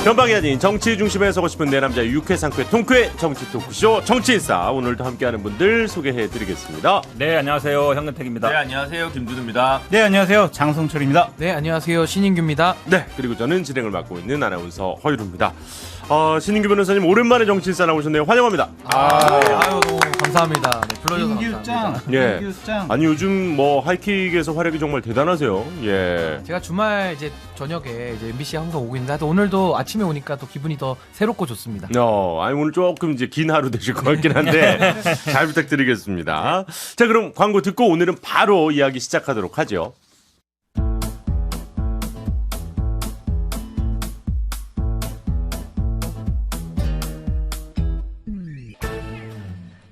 변방이 아닌 정치 중심에 서고 싶은 내 남자 유쾌 상쾌 통쾌 정치 토크쇼 정치인싸. 오늘도 함께하는 분들 소개해드리겠습니다. 네, 안녕하세요. 현근택입니다. 네, 안녕하세요. 김준우입니다. 네, 안녕하세요. 장성철입니다. 네, 안녕하세요. 신인규입니다. 네, 그리고 저는 진행을 맡고 있는 아나운서 허유루입니다. 신인규 변호사님 오랜만에 정치인싸 나오셨네요. 환영합니다. 아유, 너무 감사합니다. 네, 불러주셔서 인규짱. 감사합니다. 예. 인규짱. 아니 요즘 뭐 하이킥에서 활약이 정말 대단하세요. 예. 제가 주말 이제 저녁에 이제 MBC 항상 오고 있는데 하여튼 오늘도 아침에 오니까 또 기분이 더 새롭고 좋습니다. 아니 오늘 조금 이제 긴 하루 되실 것 같긴 한데 잘 부탁드리겠습니다. 자, 그럼 광고 듣고 오늘은 바로 이야기 시작하도록 하죠.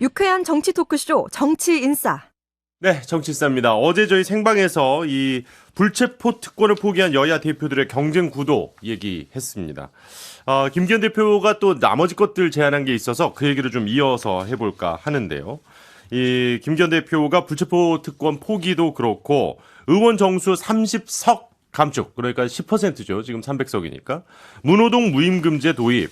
유쾌한 정치 토크쇼 정치인싸. 네, 정치싸입니다. 어제 저희 생방에서 이 불체포 특권을 포기한 여야 대표들의 경쟁 구도 얘기했습니다. 김기현 대표가 또 나머지 것들 제안한 게 있어서 그 얘기를 좀 이어서 해볼까 하는데요. 이 김기현 대표가 불체포 특권 포기도 그렇고 의원 정수 30석 감축, 그러니까 10%죠. 지금 300석이니까. 문호동 무임금제 도입.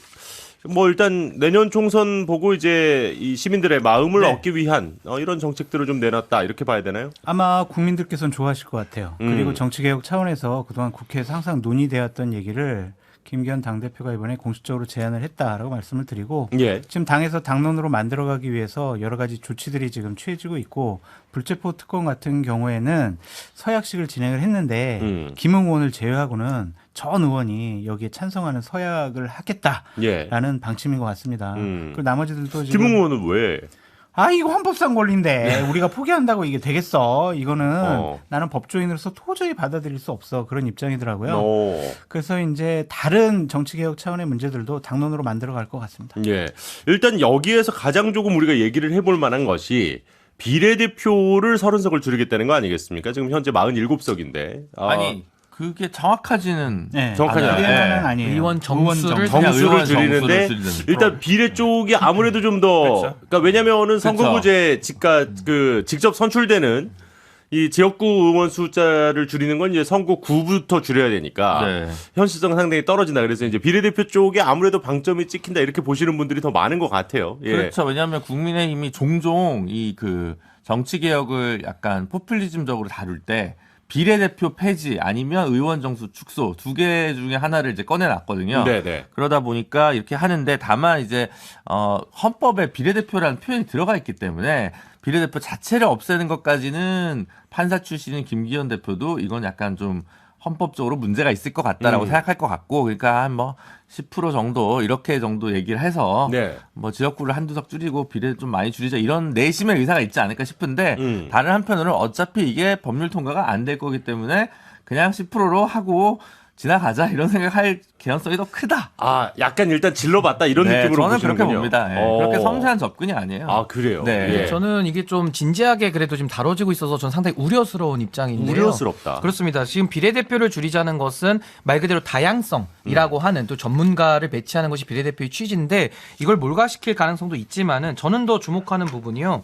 뭐 일단 내년 총선 보고 이제 이 시민들의 마음을 네. 얻기 위한 이런 정책들을 좀 내놨다, 이렇게 봐야 되나요? 아마 국민들께서는 좋아하실 것 같아요. 그리고 정치개혁 차원에서 그동안 국회에서 항상 논의되었던 얘기를 김기현 당대표가 이번에 공식적으로 제안을 했다라고 말씀을 드리고, 예. 지금 당에서 당론으로 만들어가기 위해서 여러 가지 조치들이 지금 취해지고 있고, 불체포 특권 같은 경우에는 서약식을 진행을 했는데 김웅 의원을 제외하고는 전 의원이 여기에 찬성하는 서약을 하겠다라는 예. 방침인 것 같습니다. 그리고 나머지들도 지금 김웅 의원은 왜? 이거 헌법상 권리인데 우리가 포기한다고 이게 되겠어? 이거는 어. 나는 법조인으로서 도저히 받아들일 수 없어. 그런 입장이더라고요. 어. 그래서 이제 다른 정치개혁 차원의 문제들도 당론으로 만들어갈 것 같습니다. 예. 일단 여기에서 가장 조금 우리가 얘기를 해볼 만한 것이 비례대표를 30석을 줄이겠다는 거 아니겠습니까? 지금 현재 47석인데. 아니, 그게 정확하지는 네. 정확하지 않아요. 비례는 아니에요. 의원 정수를 정수를 의원 줄이는데 정수를 줄이는. 일단 비례 쪽이 아무래도 좀 더 그렇죠. 그러니까 왜냐면은 선거구제 직접 선출되는 이 지역구 의원 숫자를 줄이는 건 이제 선거구부터 줄여야 되니까 네. 현실성은 상당히 떨어진다. 그래서 이제 비례대표 쪽에 아무래도 방점이 찍힌다, 이렇게 보시는 분들이 더 많은 것 같아요. 예. 그렇죠. 왜냐하면 국민의힘이 종종 이 그 정치 개혁을 약간 포퓰리즘적으로 다룰 때 비례대표 폐지 아니면 의원 정수 축소 두 개 중에 하나를 이제 꺼내놨거든요. 네네. 그러다 보니까 이렇게 하는데, 다만 이제 헌법에 비례대표라는 표현이 들어가 있기 때문에 비례대표 자체를 없애는 것까지는 판사 출신인 김기현 대표도 이건 약간 좀 헌법적으로 문제가 있을 것 같다라고 생각할 것 같고, 그러니까 한 뭐 10% 정도 이렇게 정도 얘기를 해서 네. 뭐 지역구를 한두 석 줄이고 비례 좀 많이 줄이자, 이런 내심의 의사가 있지 않을까 싶은데 다른 한편으로는 어차피 이게 법률 통과가 안 될 거기 때문에 그냥 10%로 하고 지나가자, 이런 생각할 개연성이 더 크다. 약간 일단 질러봤다, 이런 네, 느낌으로 저는 보시는군요. 그렇게 봅니다. 네, 그렇게 섬세한 접근이 아니에요. 그래요? 네. 예. 저는 이게 좀 진지하게 그래도 지금 다뤄지고 있어서 저는 상당히 우려스러운 입장인데요. 우려스럽다. 그렇습니다. 지금 비례대표를 줄이자는 것은 말 그대로 다양성이라고 하는 또 전문가를 배치하는 것이 비례대표의 취지인데, 이걸 몰가시킬 가능성도 있지만은 저는 더 주목하는 부분이요.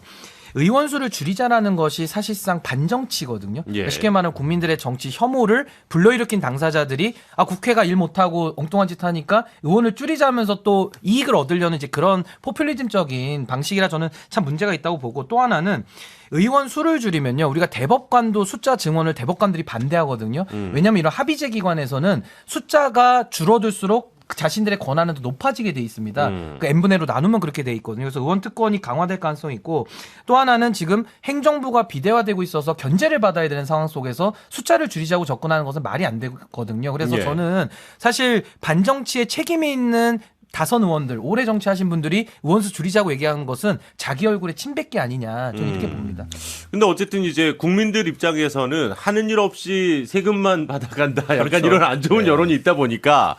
의원 수를 줄이자라는 것이 사실상 반정치거든요. 예. 쉽게 말하면 국민들의 정치 혐오를 불러일으킨 당사자들이 국회가 일 못하고 엉뚱한 짓 하니까 의원을 줄이자면서 또 이익을 얻으려는 이제 그런 포퓰리즘적인 방식이라 저는 참 문제가 있다고 보고, 또 하나는 의원 수를 줄이면요, 우리가 대법관도 숫자 증원을 대법관들이 반대하거든요. 왜냐하면 이런 합의제 기관에서는 숫자가 줄어들수록 자신들의 권한은 더 높아지게 돼 있습니다. 그 n분의 1로 나누면 그렇게 돼 있거든요. 그래서 의원 특권이 강화될 가능성이 있고, 또 하나는 지금 행정부가 비대화되고 있어서 견제를 받아야 되는 상황 속에서 숫자를 줄이자고 접근하는 것은 말이 안 되거든요. 그래서 예. 저는 사실 반정치에 책임이 있는 다선 의원들, 오래 정치하신 분들이 의원수 줄이자고 얘기하는 것은 자기 얼굴에 침 뱉기 아니냐, 저는 이렇게 봅니다. 근데 어쨌든 이제 국민들 입장에서는 하는 일 없이 세금만 받아간다, 약간 그렇죠. 이런 안 좋은 여론이 있다 보니까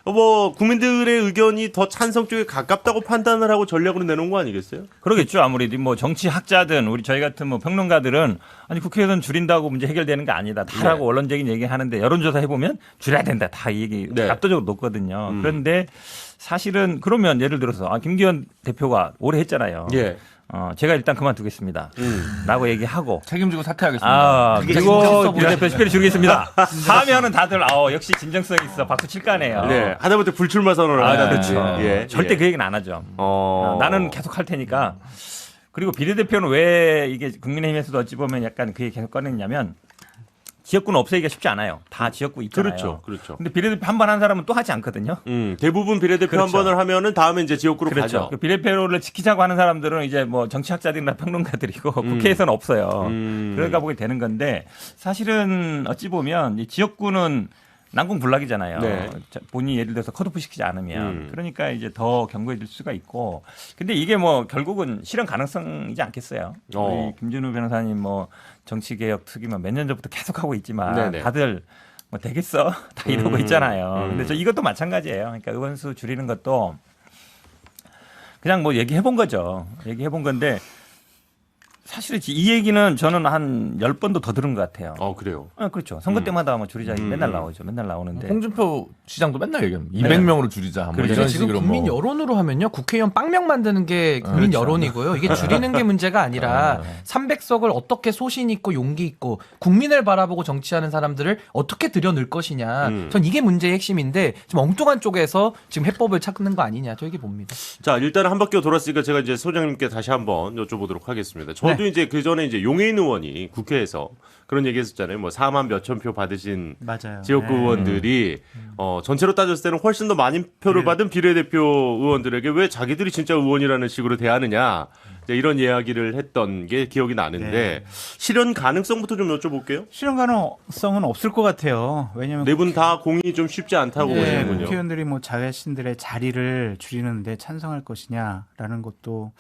뭐 국민들의 의견이 더 찬성 쪽에 가깝다고 판단을 하고 전략으로 내놓은 거 아니겠어요? 그러겠죠. 아무래도 뭐 정치학자든 우리 저희 같은 뭐 평론가들은 아니 국회에서는 줄인다고 문제 해결되는 게 아니다. 다라고 네. 원론적인 얘기 하는데 여론조사 해보면 줄여야 된다. 다 이 얘기 네. 압도적으로 높거든요. 그런데 사실은 그러면 예를 들어서 김기현 대표가 오래 했잖아요. 예. 제가 일단 그만두겠습니다. 라고 얘기하고 책임지고 사퇴하겠습니다. 그리고 비례대표 집회를 줄이겠습니다. 하면은 다들 역시 진정성 있어 박수 칠 거 아니에요. 네. 하다못해 불출마 선언을 그렇죠. 예. 절대 예. 그 얘기는 안 하죠. 어. 나는 계속 할 테니까. 그리고 비례대표는 왜 이게 국민의힘에서도 어찌 보면 약간 그 얘기 계속 꺼냈냐면 지역구는 없애기가 쉽지 않아요. 다 지역구 있잖아요. 그렇죠. 그렇죠. 근데 비례대표 한 번 한 사람은 또 하지 않거든요. 대부분 비례대표 그렇죠. 한 번을 하면은 다음에 이제 지역구로 그렇죠. 가죠. 그 비례대표를 지키자고 하는 사람들은 이제 뭐 정치학자들이나 평론가들이고 국회에서는 없어요. 그러니까 보게 되는 건데 사실은 어찌 보면 이 지역구는 난공불락이잖아요. 네. 본인이 예를 들어서 컷오프 시키지 않으면 그러니까 이제 더 견고해질 수가 있고 근데 이게 뭐 결국은 실현 가능성이지 않겠어요. 우리 김준우 변호사님 뭐 정치개혁 특위만 몇 년 전부터 계속 하고 있지만 네네. 다들 뭐 되겠어 다 이러고 있잖아요. 근데 저 이것도 마찬가지예요. 그러니까 의원수 줄이는 것도 그냥 뭐 얘기해 본 거죠. 얘기해 본 건데 사실은 이 얘기는 저는 한 10번도 더 들은 것 같아요. 그래요. 그렇죠. 선거 때마다 뭐 줄이자 맨날 나오죠. 맨날 나오는데. 홍준표 시장도 맨날 얘기합니다. 200명으로 줄이자. 뭐 그렇죠. 이런 지금 식으로 국민 뭐. 여론으로 하면요. 국회의원 빵명 만드는 게 국민 그렇죠. 여론이고요. 이게 줄이는 게 문제가 아니라 300석을 어떻게 소신 있고 용기 있고 국민을 바라보고 정치하는 사람들을 어떻게 들여넣을 것이냐. 전 이게 문제의 핵심인데 지금 엉뚱한 쪽에서 지금 해법을 찾는 거 아니냐. 저 이게 봅니다. 자, 일단 한 바퀴 돌았으니까 제가 이제 소장님께 다시 한번 여쭤보도록 하겠습니다. 저도 이제 그 전에 이제 용해인 의원이 국회에서 그런 얘기 했었잖아요. 뭐 4만 몇천 표 받으신 맞아요. 지역구 네. 의원들이 전체로 따졌을 때는 훨씬 더 많은 표를 받은 비례대표 의원들에게 왜 자기들이 진짜 의원이라는 식으로 대하느냐 이제 이런 이야기를 했던 게 기억이 나는데 네. 실현 가능성부터 좀 여쭤볼게요. 실현 가능성은 없을 것 같아요. 왜냐하면 네 분 다 공이 좀 쉽지 않다고 네, 보시는군요. 국회의원들이 뭐 자신들의 자리를 줄이는데 찬성할 것이냐라는 것도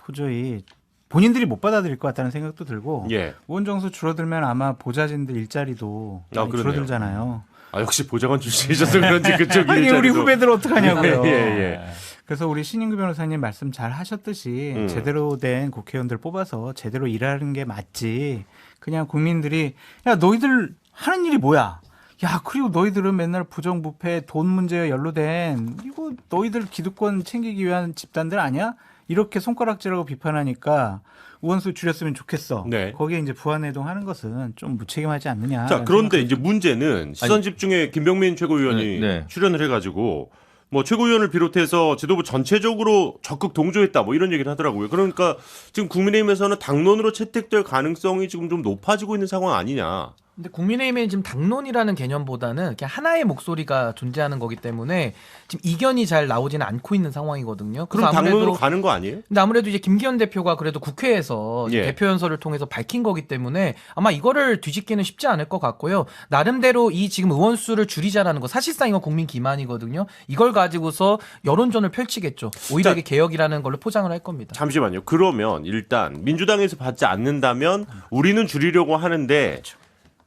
도저히 본인들이 못 받아들일 것 같다는 생각도 들고 예. 의원 정수 줄어들면 아마 보좌진들 일자리도 많이 그러네요. 줄어들잖아요. 역시 보좌관 출신이셔서 그런지 그쪽 아니 일자리도. 우리 후배들 어떡하냐고요. 예, 예. 그래서 우리 신인규 변호사님 말씀 잘 하셨듯이 제대로 된 국회의원들 뽑아서 제대로 일하는 게 맞지. 그냥 국민들이 야 너희들 하는 일이 뭐야? 야 그리고 너희들은 맨날 부정부패 돈 문제에 연루된 이거 너희들 기득권 챙기기 위한 집단들 아니야? 이렇게 손가락질하고 비판하니까 의원수 줄였으면 좋겠어. 네. 거기에 이제 부안해동 하는 것은 좀 무책임하지 않느냐. 자, 그런데 이제 문제는 시선 집중에 김병민 최고위원이 네. 출연을 해가지고 뭐 최고위원을 비롯해서 지도부 전체적으로 적극 동조했다 뭐 이런 얘기를 하더라고요. 그러니까 지금 국민의힘에서는 당론으로 채택될 가능성이 지금 좀 높아지고 있는 상황 아니냐. 근데 국민의힘에 지금 당론이라는 개념보다는 그냥 하나의 목소리가 존재하는 거기 때문에 지금 이견이 잘 나오지는 않고 있는 상황이거든요. 그럼 당론으로 가는 거 아니에요? 근데 아무래도 이제 김기현 대표가 그래도 국회에서 예. 대표 연설을 통해서 밝힌 거기 때문에 아마 이거를 뒤집기는 쉽지 않을 것 같고요. 나름대로 이 지금 의원 수를 줄이자라는 거 사실상 이건 국민 기만이거든요. 이걸 가지고서 여론전을 펼치겠죠. 오히려 이게 개혁이라는 걸로 포장을 할 겁니다. 잠시만요. 그러면 일단 민주당에서 받지 않는다면 우리는 줄이려고 하는데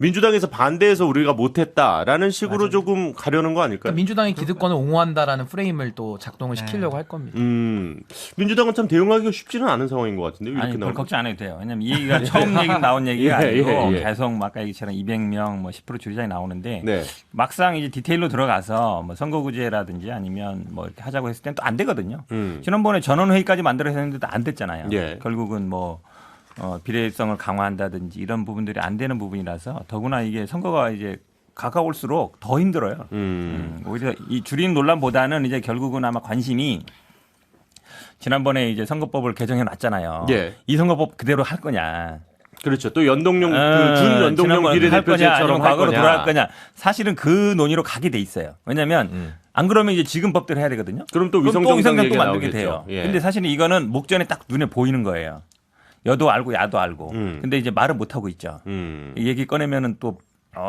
민주당에서 반대해서 우리가 못했다라는 식으로 조금 가려는 거 아닐까요? 그러니까 민주당이 기득권을 옹호한다라는 프레임을 또 작동을 시키려고 할 겁니다. 민주당은 참 대응하기가 쉽지는 않은 상황인 것 같은데요. 이렇게 아니, 별 나오면. 걱정 안 해도 돼요. 왜냐면 이 얘기가 처음 얘기 나온 얘기가 예, 아니고 예, 예. 계속 아까 얘기처럼 200명 뭐 10% 줄이자니 나오는데 네. 막상 이제 디테일로 들어가서 뭐 선거구제라든지 아니면 뭐 이렇게 하자고 했을 땐 또 안 되거든요. 지난번에 전원회의까지 만들어서 했는데도 안 됐잖아요. 예. 결국은 뭐 비례성을 강화한다든지 이런 부분들이 안 되는 부분이라서 더구나 이게 선거가 이제 가까울수록 더 힘들어요. 오히려 이 줄이는 논란보다는 이제 결국은 아마 관심이 지난번에 이제 선거법을 개정해 놨잖아요. 예. 이 선거법 그대로 할 거냐. 그렇죠. 또 연동형 그 준연동형 비례대표제처럼 할 과거로 거냐. 돌아갈 거냐. 사실은 그 논의로 가게 돼 있어요. 왜냐하면 안 그러면 이제 지금 법대로 해야 되거든요. 그럼 또 그럼 위성정당 또 얘기가 만들게 나오겠죠. 돼요. 예. 근데 사실은 이거는 목전에 딱 눈에 보이는 거예요. 여도 알고 야도 알고. 근데 이제 말을 못 하고 있죠. 이 얘기 꺼내면은 또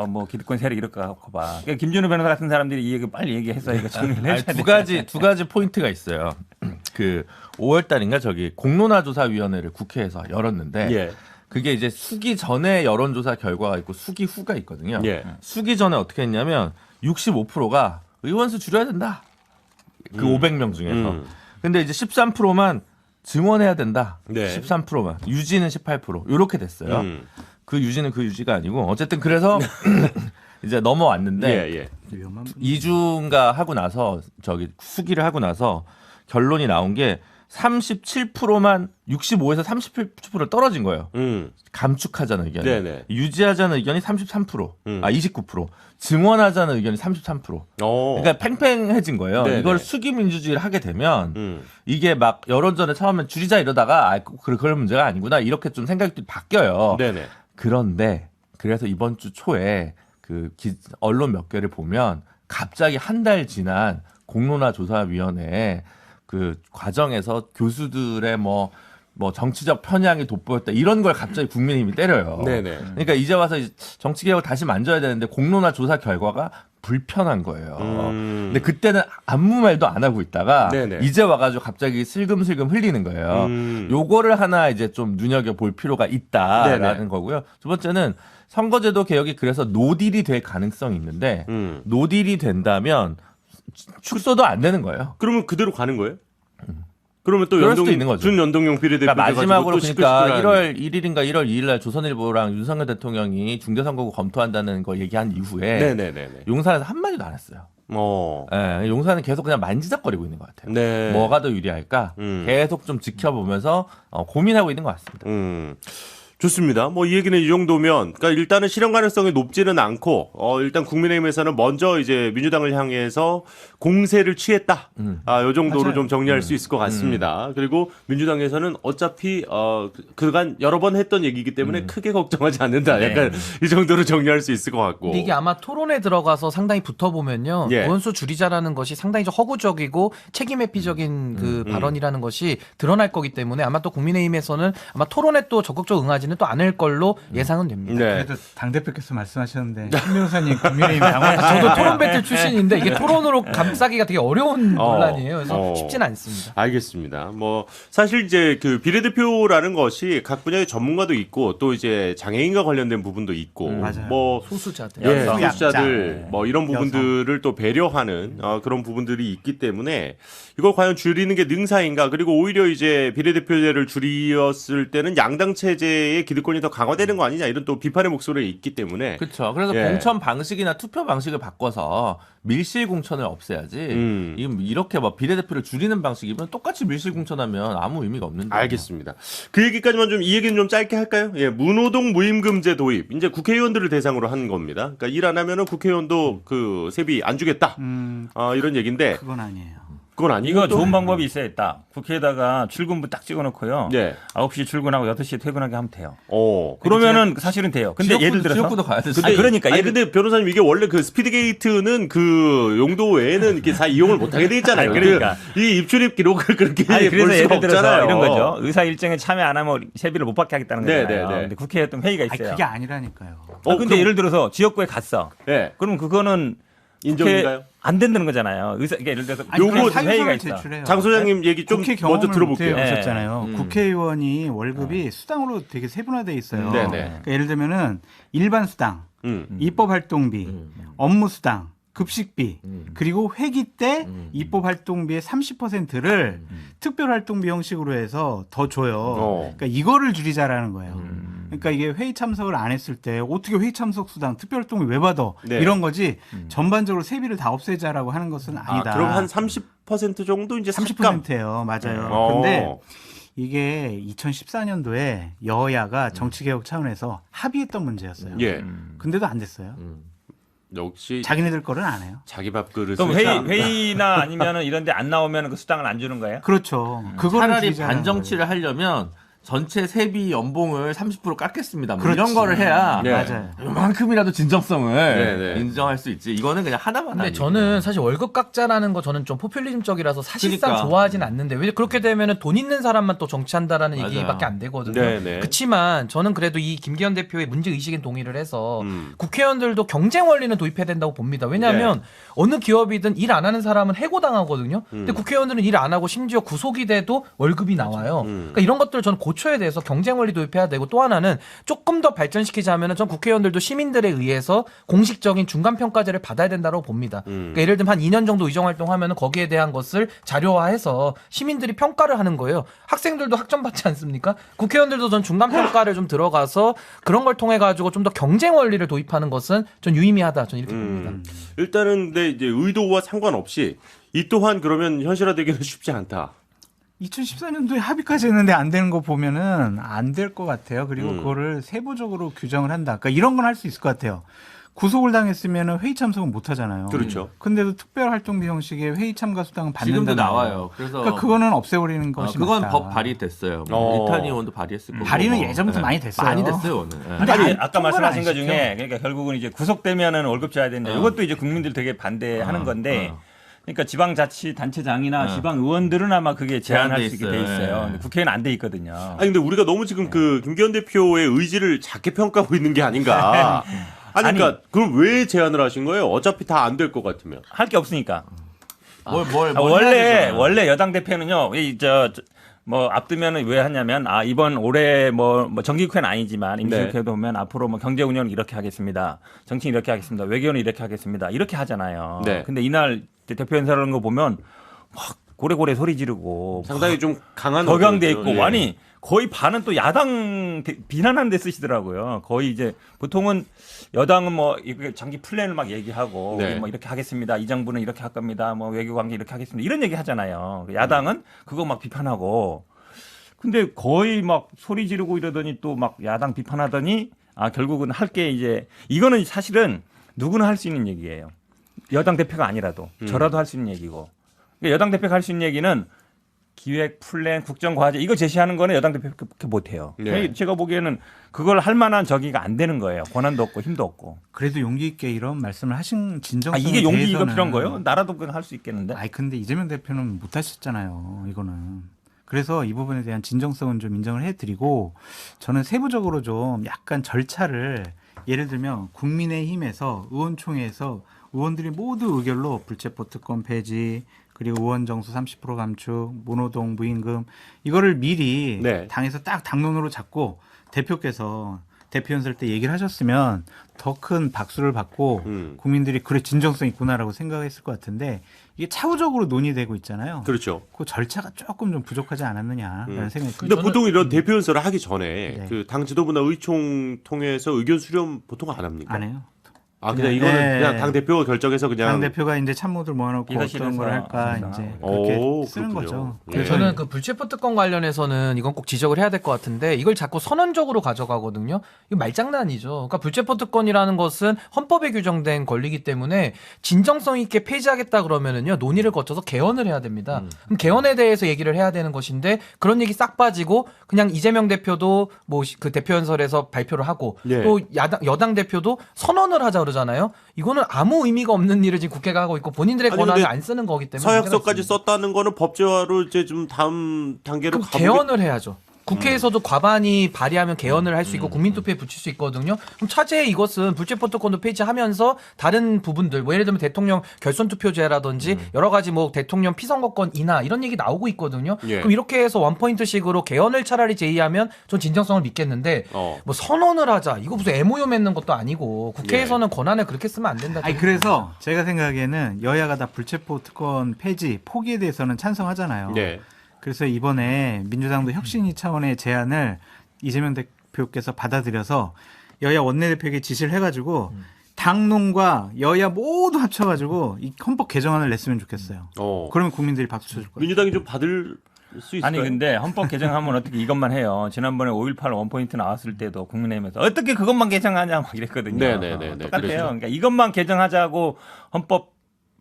뭐 기득권 세력 이럴까 봐. 그러니까 김준우 변호사 같은 사람들이 이 얘기 빨리 얘기해서 이거 정리를 해줘야 돼. 두 가지 포인트가 있어요. 그 5월 달인가 저기 공론화조사위원회를 국회에서 열었는데 예. 그게 이제 수기 전에 여론조사 결과가 있고 수기 후가 있거든요. 예. 수기 전에 어떻게 했냐면 65%가 의원수 줄여야 된다. 그 500명 중에서. 근데 이제 13%만 증원해야 된다. 네. 13%만. 유지는 18%. 이렇게 됐어요. 그 유지는 그 유지가 아니고 어쨌든 그래서 이제 넘어왔는데 예, 예. 위험한 분. 이중가 하고 나서 저기 수기를 하고 나서 결론이 나온 게 37%만 65에서 37% 떨어진 거예요. 감축하자는 의견이. 네네. 유지하자는 의견이 33%. 29%. 증원하자는 의견이 33%. 그러니까 팽팽해진 거예요. 네네. 이걸 수기 민주주의를 하게 되면 이게 막 여론전에 처음엔 줄이자 이러다가 그런 문제가 아니구나 이렇게 좀 생각이 바뀌어요. 네네. 그런데 그래서 이번 주 초에 그 언론 몇 개를 보면 갑자기 한 달 지난 공론화 조사위원회에 그 과정에서 교수들의 뭐 정치적 편향이 돋보였다 이런 걸 갑자기 국민의힘이 때려요. 네네. 그러니까 이제 와서 정치 개혁을 다시 만져야 되는데 공론화 조사 결과가 불편한 거예요. 근데 그때는 아무 말도 안 하고 있다가 네네. 이제 와가지고 갑자기 슬금슬금 흘리는 거예요. 요거를 하나 이제 좀 눈여겨 볼 필요가 있다라는 네네. 거고요. 두 번째는 선거제도 개혁이 그래서 노딜이 될 가능성이 있는데 노딜이 된다면 축소도 안 되는 거예요. 그러면 그대로 가는 거예요? 그러면 또 그럴 수도 있는 거죠. 준연동형 비례대표 그러니까 마지막으로 그러니까 1월 1일인가 1월 2일 날 조선일보랑 윤석열 대통령이 중대선거구 검토한다는 걸 얘기한 이후에 네네네. 용산에서 한마디도 안 했어요. 예, 용산은 계속 그냥 만지작거리고 있는 것 같아요. 네. 뭐가 더 유리할까? 계속 좀 지켜보면서 고민하고 있는 것 같습니다. 좋습니다. 뭐 이 얘기는 이 정도면, 그러니까 일단은 실현 가능성이 높지는 않고, 일단 국민의힘에서는 먼저 이제 민주당을 향해서 공세를 취했다. 요 정도로 맞아요. 좀 정리할 수 있을 것 같습니다. 그리고 민주당에서는 어차피 그간 여러 번 했던 얘기이기 때문에 크게 걱정하지 않는다. 약간 이 정도로 정리할 수 있을 것 같고. 근데 이게 아마 토론에 들어가서 상당히 붙어보면요. 예. 의원수 줄이자라는 것이 상당히 좀 허구적이고 책임 회피적인 그 발언이라는 것이 드러날 거기 때문에 아마 또 국민의힘에서는 아마 토론에 또 적극적으로 응하지는 또 않을 걸로 예상은 됩니다. 네. 그래도 당대표께서 말씀하셨는데 신 변호사님 국민의힘 당황하시죠. 저도 토론 배틀 출신인데 이게 토론으로 감싸기가 되게 어려운 논란이에요. 그래서 쉽지는 않습니다. 알겠습니다. 뭐 사실 이제 그 비례대표라는 것이 각 분야의 전문가도 있고 또 이제 장애인과 관련된 부분도 있고 맞아요. 뭐 소수자들. 예, 여성, 소수자들 약자. 뭐 이런 부분들을 또 배려하는 그런 부분들이 있기 때문에 이걸 과연 줄이는 게 능사인가? 그리고 오히려 이제 비례대표제를 줄였을 때는 양당 체제의 기득권이 더 강화되는 거 아니냐 이런 또 비판의 목소리가 있기 때문에 그렇죠. 그래서 예. 공천 방식이나 투표 방식을 바꿔서 밀실 공천을 없애야지. 이렇게 뭐 비례대표를 줄이는 방식이면 똑같이 밀실 공천하면 아무 의미가 없는데. 알겠습니다. 그 얘기까지만 좀 이 얘기는 좀 짧게 할까요? 예, 무노동 무임금제 도입 이제 국회의원들을 대상으로 한 겁니다. 그러니까 일 안 하면은 국회의원도 그 세비 안 주겠다. 이런 얘기인데 그건 아니에요. 그건 아니고 이거 또- 좋은 방법이 있어야겠다. 국회에다가 출근부 딱 찍어놓고요. 예. 9시 출근하고 8시에 퇴근하게 하면 돼요. 그러면 그러면은 사실은 돼요. 근데 예를 들어서 지역구도 가야 되지. 아니, 그러니까 아니 예를 근데 변호사님 이게 원래 그 스피드 게이트는 그 용도 외에는 이렇게 다 이용을 못 하게 돼 있잖아요. 아니, 그러니까. 이 입출입 기록을 그렇게 아니 볼 그래서 수가 예를 들어서 없잖아요. 이런 거죠. 의사 일정에 참여 안 하면 세비를 못 받게 하겠다는 네, 거잖아요. 네, 네. 근데 국회에 어떤 회의가 아니, 있어요. 그게 아니라니까요. 근데 그럼- 예를 들어서 지역구에 갔어. 예. 그럼 그거는 인정인가요? 국회에 안 된다는 거잖아요. 그러니까 예를 들어서 아니, 요거 그럼 회의가 사유서를 있어. 제출해요. 장 소장님 얘기 좀 국회 먼저 경험을 들어볼게요. 못 해보셨잖아요. 네. 국회의원이 월급이 수당으로 되게 세분화돼 있어요. 네네. 그러니까 예를 들면은 일반 수당, 입법활동비, 업무수당, 급식비, 그리고 회기 때 입법활동비의 30%를 특별활동비 형식으로 해서 더 줘요. 그러니까 이거를 줄이자라는 거예요. 그러니까 이게 회의 참석을 안 했을 때 어떻게 회의 참석 수당, 특별활동비 왜 받아? 네. 이런 거지 전반적으로 세비를 다 없애자라고 하는 것은 아니다. 그럼 한 30% 정도 이제 30%예요. 맞아요. 근데 이게 2014년도에 여야가 정치개혁 차원에서 합의했던 문제였어요. 예. 근데도 안 됐어요. 역시 자기네들 거는 안 해요. 자기 밥그릇을 그럼 참- 회의나 아니면은 이런 데 안 나오면 그 수당을 안 주는 거예요? 그렇죠. 그거를 차라리 줄이자는 반정치를 하려면 전체 세비 연봉을 30% 깎겠습니다. 뭐 그렇지. 이런 거를 해야 네. 맞아요. 요만큼이라도 진정성을 네. 인정할 수 있지. 이거는 그냥 하나만 근데 아니고. 저는 사실 월급 깎자라는 거 저는 좀 포퓰리즘적이라서 사실상 그러니까. 좋아하진 않는데 왜 그렇게 되면은 돈 있는 사람만 또 정치한다라는 맞아요. 얘기밖에 안 되거든요. 네네. 그렇지만 저는 그래도 이 김기현 대표의 문제 의식에 동의를 해서 국회의원들도 경쟁 원리는 도입해야 된다고 봅니다. 왜냐하면 어느 기업이든 일 안 하는 사람은 해고당하거든요. 근데 국회의원들은 일 안 하고 심지어 구속이 돼도 월급이 나와요. 그러니까 이런 것들을 저는 고쳐야 돼서 경쟁 원리 도입해야 되고 또 하나는 조금 더 발전시키자면은 전 국회의원들도 시민들에 의해서 공식적인 중간 평가제를 받아야 된다고 봅니다. 그러니까 예를 들면 한 2년 정도 의정 활동하면은 거기에 대한 것을 자료화해서 시민들이 평가를 하는 거예요. 학생들도 학점 받지 않습니까? 국회의원들도 전 중간 평가를 좀 들어가서 그런 걸 통해 가지고 좀 더 경쟁 원리를 도입하는 것은 전 유의미하다. 저는 이렇게 봅니다. 일단은 근데 이제 의도와 상관없이 이 또한 그러면 현실화되기는 쉽지 않다. 2014년도에 합의까지 했는데 안 되는 거 보면은 안 될 것 같아요. 그리고 음. 그거를 세부적으로 규정을 한다. 그러니까 이런 건 할 수 있을 것 같아요. 구속을 당했으면은 회의 참석은 못 하잖아요. 그렇죠. 근데도 특별 활동비 형식의 회의 참가 수당은 받는다. 지금도 나와요. 그래서 그러니까 그거는 없애버리는 것이 그건 맞다. 법 발의됐어요. 어. 이탄희 의원도 발의했을 거고. 발의는 예전부터 네. 많이 됐어요. 많이 됐어요, 오늘. 네. 근데 아니, 안- 아까 통과를 말씀하신 안 것 시켜. 중에 그러니까 결국은 이제 구속되면은 월급 줘야 된다. 이것도 이제 국민들 되게 반대하는 건데. 그러니까 지방자치단체장이나 지방의원들은 아마 그게 제한할 수 있게 돼 제한돼 있어요. 있어요. 네. 근데 국회는 안 돼 있거든요. 아니 근데 우리가 너무 지금 그 김기현 대표의 의지를 작게 평가하고 있는 게 아닌가. 아니 그러니까 그럼 왜 제안을 하신 거예요? 어차피 다 안 될 것 같으면. 할 게 없으니까. 뭘 원래 여당 대표는요. 뭐 앞두면은 왜 하냐면 이번 올해 뭐 정기국회는 아니지만 임시국회도 보면 앞으로 뭐 경제 운영을 이렇게 하겠습니다. 정치는 이렇게 하겠습니다. 외교는 이렇게 하겠습니다. 이렇게 하잖아요. 네. 근데 이날 대표 연설하는 거 보면 막 고래고래 소리 지르고 상당히 좀 강한 격양돼 어조였죠. 있고 예. 아니 거의 반은 또 야당 비난하는 데 쓰시더라고요. 거의 이제 보통은 여당은 뭐 이렇게 장기 플랜을 막 얘기하고 네. 뭐 이렇게 하겠습니다. 이 정부는 이렇게 할 겁니다. 뭐 외교 관계 이렇게 하겠습니다. 이런 얘기 하잖아요. 야당은 그거 막 비판하고 근데 거의 막 소리 지르고 이러더니 또 막 야당 비판하더니 결국은 할 게 이제 이거는 사실은 누구나 할 수 있는 얘기예요. 여당 대표가 아니라도 저라도 할 수 있는 얘기고. 그러니까 여당 대표가 할 수 있는 얘기는 기획, 플랜, 국정과제 이거 제시하는 거는 여당 대표밖에 못해요. 네. 제가 보기에는 그걸 할 만한 저기가 안 되는 거예요. 권한도 없고 힘도 없고. 그래도 용기 있게 이런 말씀을 하신 진정성에 이게 용기 이거 대해서는 필요한 거예요? 나라도 그냥 할 수 있겠는데. 아니 근데 이재명 대표는 못 하셨잖아요. 이거는. 그래서 이 부분에 대한 진정성은 좀 인정을 해드리고 저는 세부적으로 좀 약간 절차를 예를 들면 국민의힘에서 의원총회에서 의원들이 모두 의결로 불체포 특권 폐지 그리고 의원 정수 30% 감축, 모노동 무임금 이거를 미리 네. 당에서 딱 당론으로 잡고 대표께서 대표 연설 때 얘기를 하셨으면 더 큰 박수를 받고 국민들이 그래 진정성 있구나라고 생각했을 것 같은데 이게 차후적으로 논의되고 있잖아요. 그렇죠. 그 절차가 조금 좀 부족하지 않았느냐라는 생각이 근데 듭니다. 보통 이런 대표 연설을 하기 전에 네. 그 당 지도부나 의총 통해서 의견 수렴 보통 안 합니까? 안 해요. 그냥 그냥, 이거는 예. 그냥 당 대표가 결정해서 그냥 당 대표가 이제 참모들 모아놓고 어떤 비서실에서 걸 할까 항상. 이제 그렇게 오, 쓰는 그렇군요. 거죠. 예. 그래서 저는 그 불체포 특권 관련해서는 이건 꼭 지적을 해야 될 것 같은데 이걸 자꾸 선언적으로 가져가거든요. 이거 말장난이죠. 그러니까 불체포 특권이라는 것은 헌법에 규정된 권리이기 때문에 진정성 있게 폐지하겠다 그러면은요 논의를 거쳐서 개헌을 해야 됩니다. 그럼 개헌에 대해서 얘기를 해야 되는 것인데 그런 얘기 싹 빠지고 그냥 이재명 대표도 뭐 그 대표 연설에서 발표를 하고 예. 또 여당 대표도 선언을 하자 그러잖아요. 이거는 아무 의미가 없는 일을 지금 국회가 하고 있고 본인들의 아니, 권한을 근데 안 쓰는 거기 때문에 서약서까지 문제가 있습니다. 썼다는 거는 법제화로 이제 좀 다음 단계로 그럼 가보게 개헌을 해야죠. 국회에서도 과반이 발의하면 개헌을 할 수 있고 국민투표에 붙일 수 있거든요. 그럼 차제에 이것은 불체포특권도 폐지하면서 다른 부분들 뭐 예를 들면 대통령 결선투표제라든지 여러 가지 뭐 대통령 피선거권 인하 이런 얘기 나오고 있거든요. 예. 그럼 이렇게 해서 원포인트식으로 개헌을 차라리 제의하면 전 진정성을 믿겠는데 어. 선언을 하자. 이거 무슨 MOU 맺는 것도 아니고 국회에서는 권한을 그렇게 쓰면 안 된다. 아니 그래서 제가 생각에는 여야가 다 불체포 특권 폐지 포기에 대해서는 찬성하잖아요. 네. 그래서 이번에 민주당도 혁신위 차원의 제안을 이재명 대표께서 받아들여서 여야 원내대표에게 지시를 해가지고 당론과 여야 모두 합쳐가지고 이 헌법 개정안을 냈으면 좋겠어요. 그러면 국민들이 박수 쳐줄 거예요. 민주당이 좀 받을 수 있을까요? 아니 근데 헌법 개정하면 어떻게 이것만 해요. 지난번에 5.18 원포인트 나왔을 때도 국민의힘에서 어떻게 그것만 개정하냐 막 이랬거든요. 네네네네. 똑같아요. 그렇죠. 그러니까 이것만 개정하자고 헌법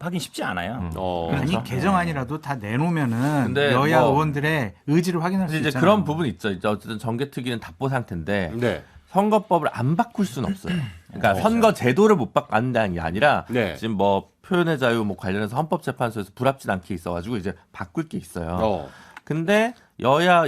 하긴 쉽지 않아요. 아니 개정안이라도 다 내놓으면은 근데 여야 뭐- 의원들의 의지를 확인할 수 이제 있잖아요. 그런 부분이 있죠. 이제 어쨌든 정개특위는 답보 상태인데 네. 선거법을 안 바꿀 수는 없어요. 그러니까 선거 제도를 못 바꾼다는 게 아니라 네. 지금 뭐 표현의 자유 뭐 관련해서 헌법재판소에서 불합치 않게 있어가지고 이제 바꿀 게 있어요. 근데 여야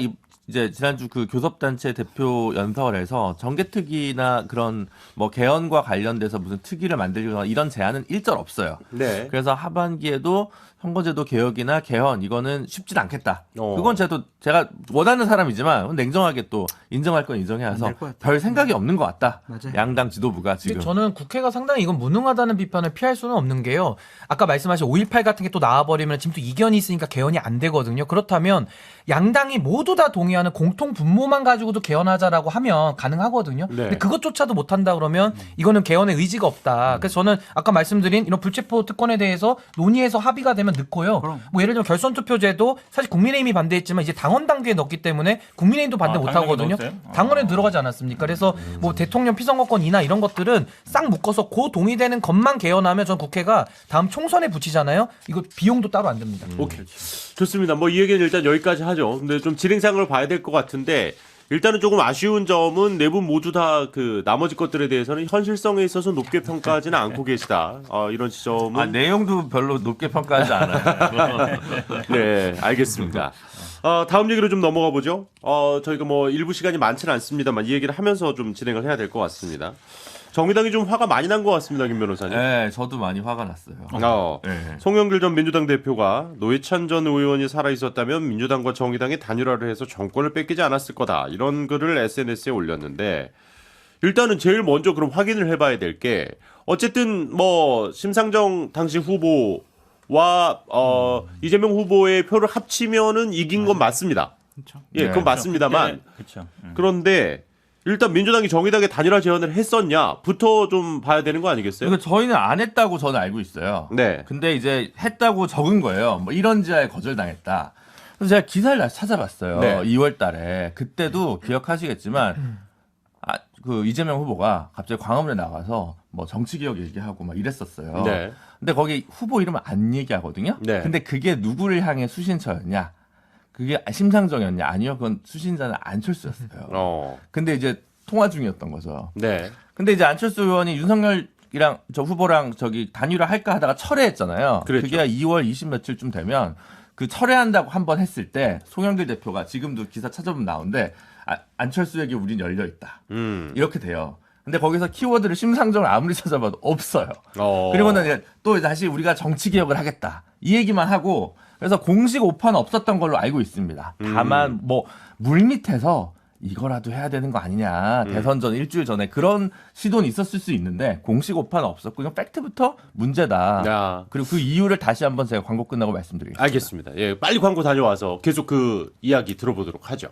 이제 지난주 그 교섭단체 대표 연설에서 정개특위나 그런 뭐 개헌과 관련돼서 무슨 특위를 만들거나 이런 제안은 일절 없어요. 네. 그래서 하반기에도 선거제도 개혁이나 개헌 이거는 쉽진 않겠다. 어. 그건 제가 원하는 사람이지만 냉정하게 또 인정할 건 인정해야 해서 안될것 같아요. 별 생각이 없는 것 같다. 맞아요. 양당 지도부가 근데 지금. 저는 국회가 상당히 이건 무능하다는 비판을 피할 수는 없는 게요. 아까 말씀하신 5.18 같은 게 또 나와버리면 지금 또 이견이 있으니까 개헌이 안 되거든요. 그렇다면 양당이 모두 다 동의하는 공통 분모만 가지고도 개헌하자라고 하면 가능하거든요. 네. 근데 그것조차도 못한다 그러면 이거는 개헌의 의지가 없다. 그래서 저는 아까 말씀드린 이런 불체포 특권에 대해서 논의해서 합의가 되면 되면 넣고요. 뭐 예를 들면 결선 투표제도 사실 국민의힘이 반대했지만 이제 당원 단계에 넣었기 때문에 국민의힘도 반대 못 하거든요. 당원에 들어가지 않았습니까? 그래서 뭐 대통령 피선거권이나 이런 것들은 싹 묶어서 고 동의되는 것만 개헌하면 전 국회가 다음 총선에 붙이잖아요. 이거 비용도 따로 안 듭니다. 오케이. 좋습니다. 뭐 이 얘기는 일단 여기까지 하죠. 근데 좀 진행상을 봐야 될 것 같은데 일단은 조금 아쉬운 점은 네 분 모두 다 그 나머지 것들에 대해서는 현실성에 있어서 높게 평가하지는 않고 계시다. 이런 지점은 내용도 별로 높게 평가하지 않아요. 네, 알겠습니다. 다음 얘기로 좀 넘어가 보죠. 저희가 뭐 일부 시간이 많지는 않습니다만 이 얘기를 하면서 좀 진행을 해야 될 것 같습니다. 정의당이 좀 화가 많이 난 것 같습니다, 김 변호사님. 네, 저도 많이 화가 났어요. 네. 송영길 전 민주당 대표가 노회찬 전 의원이 살아있었다면 민주당과 정의당이 단일화를 해서 정권을 뺏기지 않았을 거다. 이런 글을 SNS에 올렸는데 일단은 제일 먼저 그럼 확인을 해봐야 될 게 어쨌든 뭐 심상정 당시 후보와 이재명 후보의 표를 합치면은 이긴 건 맞습니다. 그렇죠. 예, 그건 맞습니다만 그렇죠. 그런데 일단 민주당이 정의당에 단일화 제안을 했었냐부터 좀 봐야 되는 거 아니겠어요? 그러니까 저희는 안 했다고 저는 알고 있어요. 네. 근데 이제 했다고 적은 거예요. 뭐 이런 지하에 거절당했다. 그래서 제가 기사를 다시 찾아봤어요. 네. 2월 달에. 그때도 기억하시겠지만 그 이재명 후보가 갑자기 광화문에 나가서 뭐 정치개혁 얘기하고 막 이랬었어요. 네. 근데 거기 후보 이름은 안 얘기하거든요. 네. 근데 그게 누구를 향해 수신처였냐? 그게 심상정이었냐? 아니요. 그건 수신자는 안철수였어요. 근데 이제 통화 중이었던 거죠. 네. 근데 이제 안철수 의원이 윤석열이랑 저 후보랑 저기 단일화 할까 하다가 철회했잖아요. 그랬죠. 그게 2월 20 며칠쯤 되면 그 철회한다고 한번 했을 때 송영길 대표가 지금도 기사 찾아보면 나오는데 안철수에게 우린 열려 있다. 이렇게 돼요. 근데 거기서 키워드를 심상정을 아무리 찾아봐도 없어요. 그리고는 이제 또 다시 우리가 정치 개혁을 하겠다. 이 얘기만 하고 그래서 공식 오파는 없었던 걸로 알고 있습니다. 다만 뭐 물밑에서 이거라도 해야 되는 거 아니냐. 대선 전 일주일 전에 그런 시도는 있었을 수 있는데 공식 오파는 없었고 이건 팩트부터 문제다. 야. 그리고 그 이유를 다시 한번 제가 광고 끝나고 말씀드리겠습니다. 알겠습니다. 예, 빨리 광고 다녀와서 계속 그 이야기 들어보도록 하죠.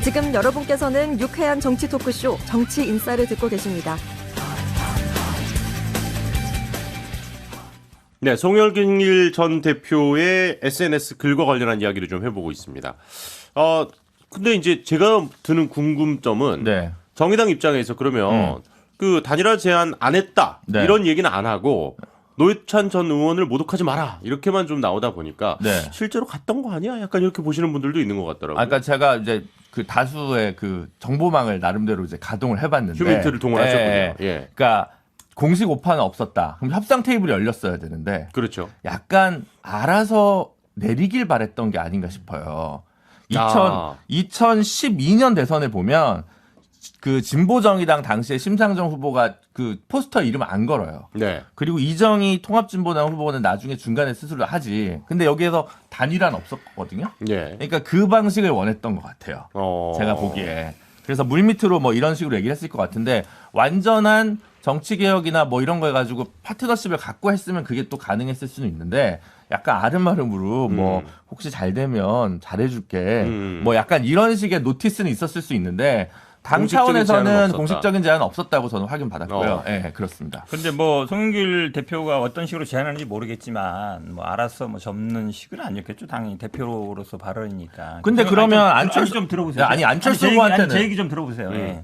지금 여러분께서는 유쾌한 정치 토크쇼 정치 인싸를 듣고 계십니다. 네, 송영길 전 대표의 SNS 글과 관련한 이야기를 좀 해보고 있습니다. 근데 이제 제가 드는 궁금점은 네. 정의당 입장에서 그러면 그 단일화 제안 안 했다 네. 이런 얘기는 안 하고 노회찬 전 의원을 모독하지 마라 이렇게만 좀 나오다 보니까 네. 실제로 갔던 거 아니야? 약간 이렇게 보시는 분들도 있는 것 같더라고요. 아까 제가 이제 그 다수의 그 정보망을 나름대로 이제 가동을 해봤는데 휴민트를 동원하셨군요. 예. 예. 그러니까 공식 오파는 없었다. 그럼 협상 테이블이 열렸어야 되는데 그렇죠. 약간 알아서 내리길 바랬던 게 아닌가 싶어요. 2012년 대선을 보면 그 진보정의당 당시에 심상정 후보가 그 포스터 이름 안 걸어요. 네. 그리고 이정희 통합진보당 후보는 나중에 중간에 스스로 하지. 근데 여기에서 단일화는 없었거든요. 예. 그러니까 그 방식을 원했던 것 같아요. 제가 보기에. 그래서 물밑으로 뭐 이런 식으로 얘기를 했을 것 같은데 완전한 정치개혁이나 뭐 이런 거 해가지고 파트너십을 갖고 했으면 그게 또 가능했을 수는 있는데 약간 아름아름으로 뭐 혹시 잘 되면 잘해줄게 뭐 약간 이런 식의 노티스는 있었을 수 있는데 당 공식적인 제안은 차원에서는 없었다. 공식적인 제안은 없었다고 저는 확인 받았고요. 네, 그렇습니다. 근데 뭐 송영길 대표가 어떤 식으로 제안하는지 모르겠지만 뭐 알아서 뭐 접는 식은 아니었겠죠. 당연히 대표로서 발언이니까. 근데 그러면 안철수 좀 들어보세요. 아니, 안철수 제 후보한테는 제 얘기 좀 들어보세요. 예.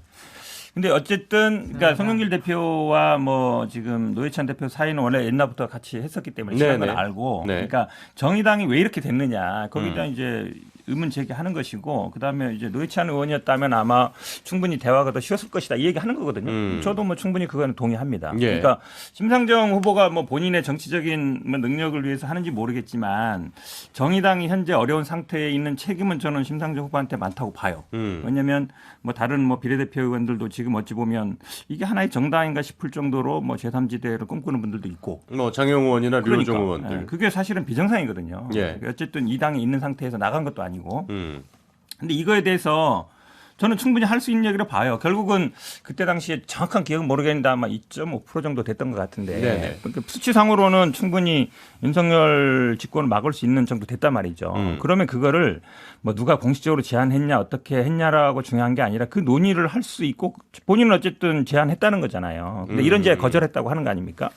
근데 어쨌든 그러니까 송영길 대표와 뭐 지금 노회찬 대표 사이는 원래 옛날부터 같이 했었기 때문에 시간을 네네. 알고 네. 그러니까 정의당이 왜 이렇게 됐느냐 거기에 대한 이제 의문 제기하는 것이고 그다음에 이제 노회찬 의원이었다면 아마 충분히 대화가 더 쉬웠을 것이다 이 얘기하는 거거든요. 저도 뭐 충분히 그건 동의합니다. 예. 그러니까 심상정 후보가 뭐 본인의 정치적인 뭐 능력을 위해서 하는지 모르겠지만 정의당이 현재 어려운 상태에 있는 책임은 저는 심상정 후보한테 많다고 봐요. 왜냐하면 뭐 다른 뭐 비례대표 의원들도 지금 어찌 보면 이게 하나의 정당인가 싶을 정도로 뭐 제3지대를 꿈꾸는 분들도 있고. 뭐 장영 의원이나 류호정 의원들. 예, 그게 사실은 비정상이거든요. 예. 어쨌든 이 당에 있는 상태에서 나간 것도 아니고. 근데 이거에 대해서 저는 충분히 할 수 있는 얘기로 봐요. 결국은 그때 당시에 정확한 기억은 모르겠는데 아마 2.5% 정도 됐던 것 같은데 네네. 그러니까 수치상으로는 충분히 윤석열 집권을 막을 수 있는 정도 됐단 말이죠. 그러면 그거를 뭐 누가 공식적으로 제안했냐 어떻게 했냐라고 중요한 게 아니라 그 논의를 할 수 있고 본인은 어쨌든 제안했다는 거잖아요. 근데 이런 제안 거절했다고 하는 거 아닙니까?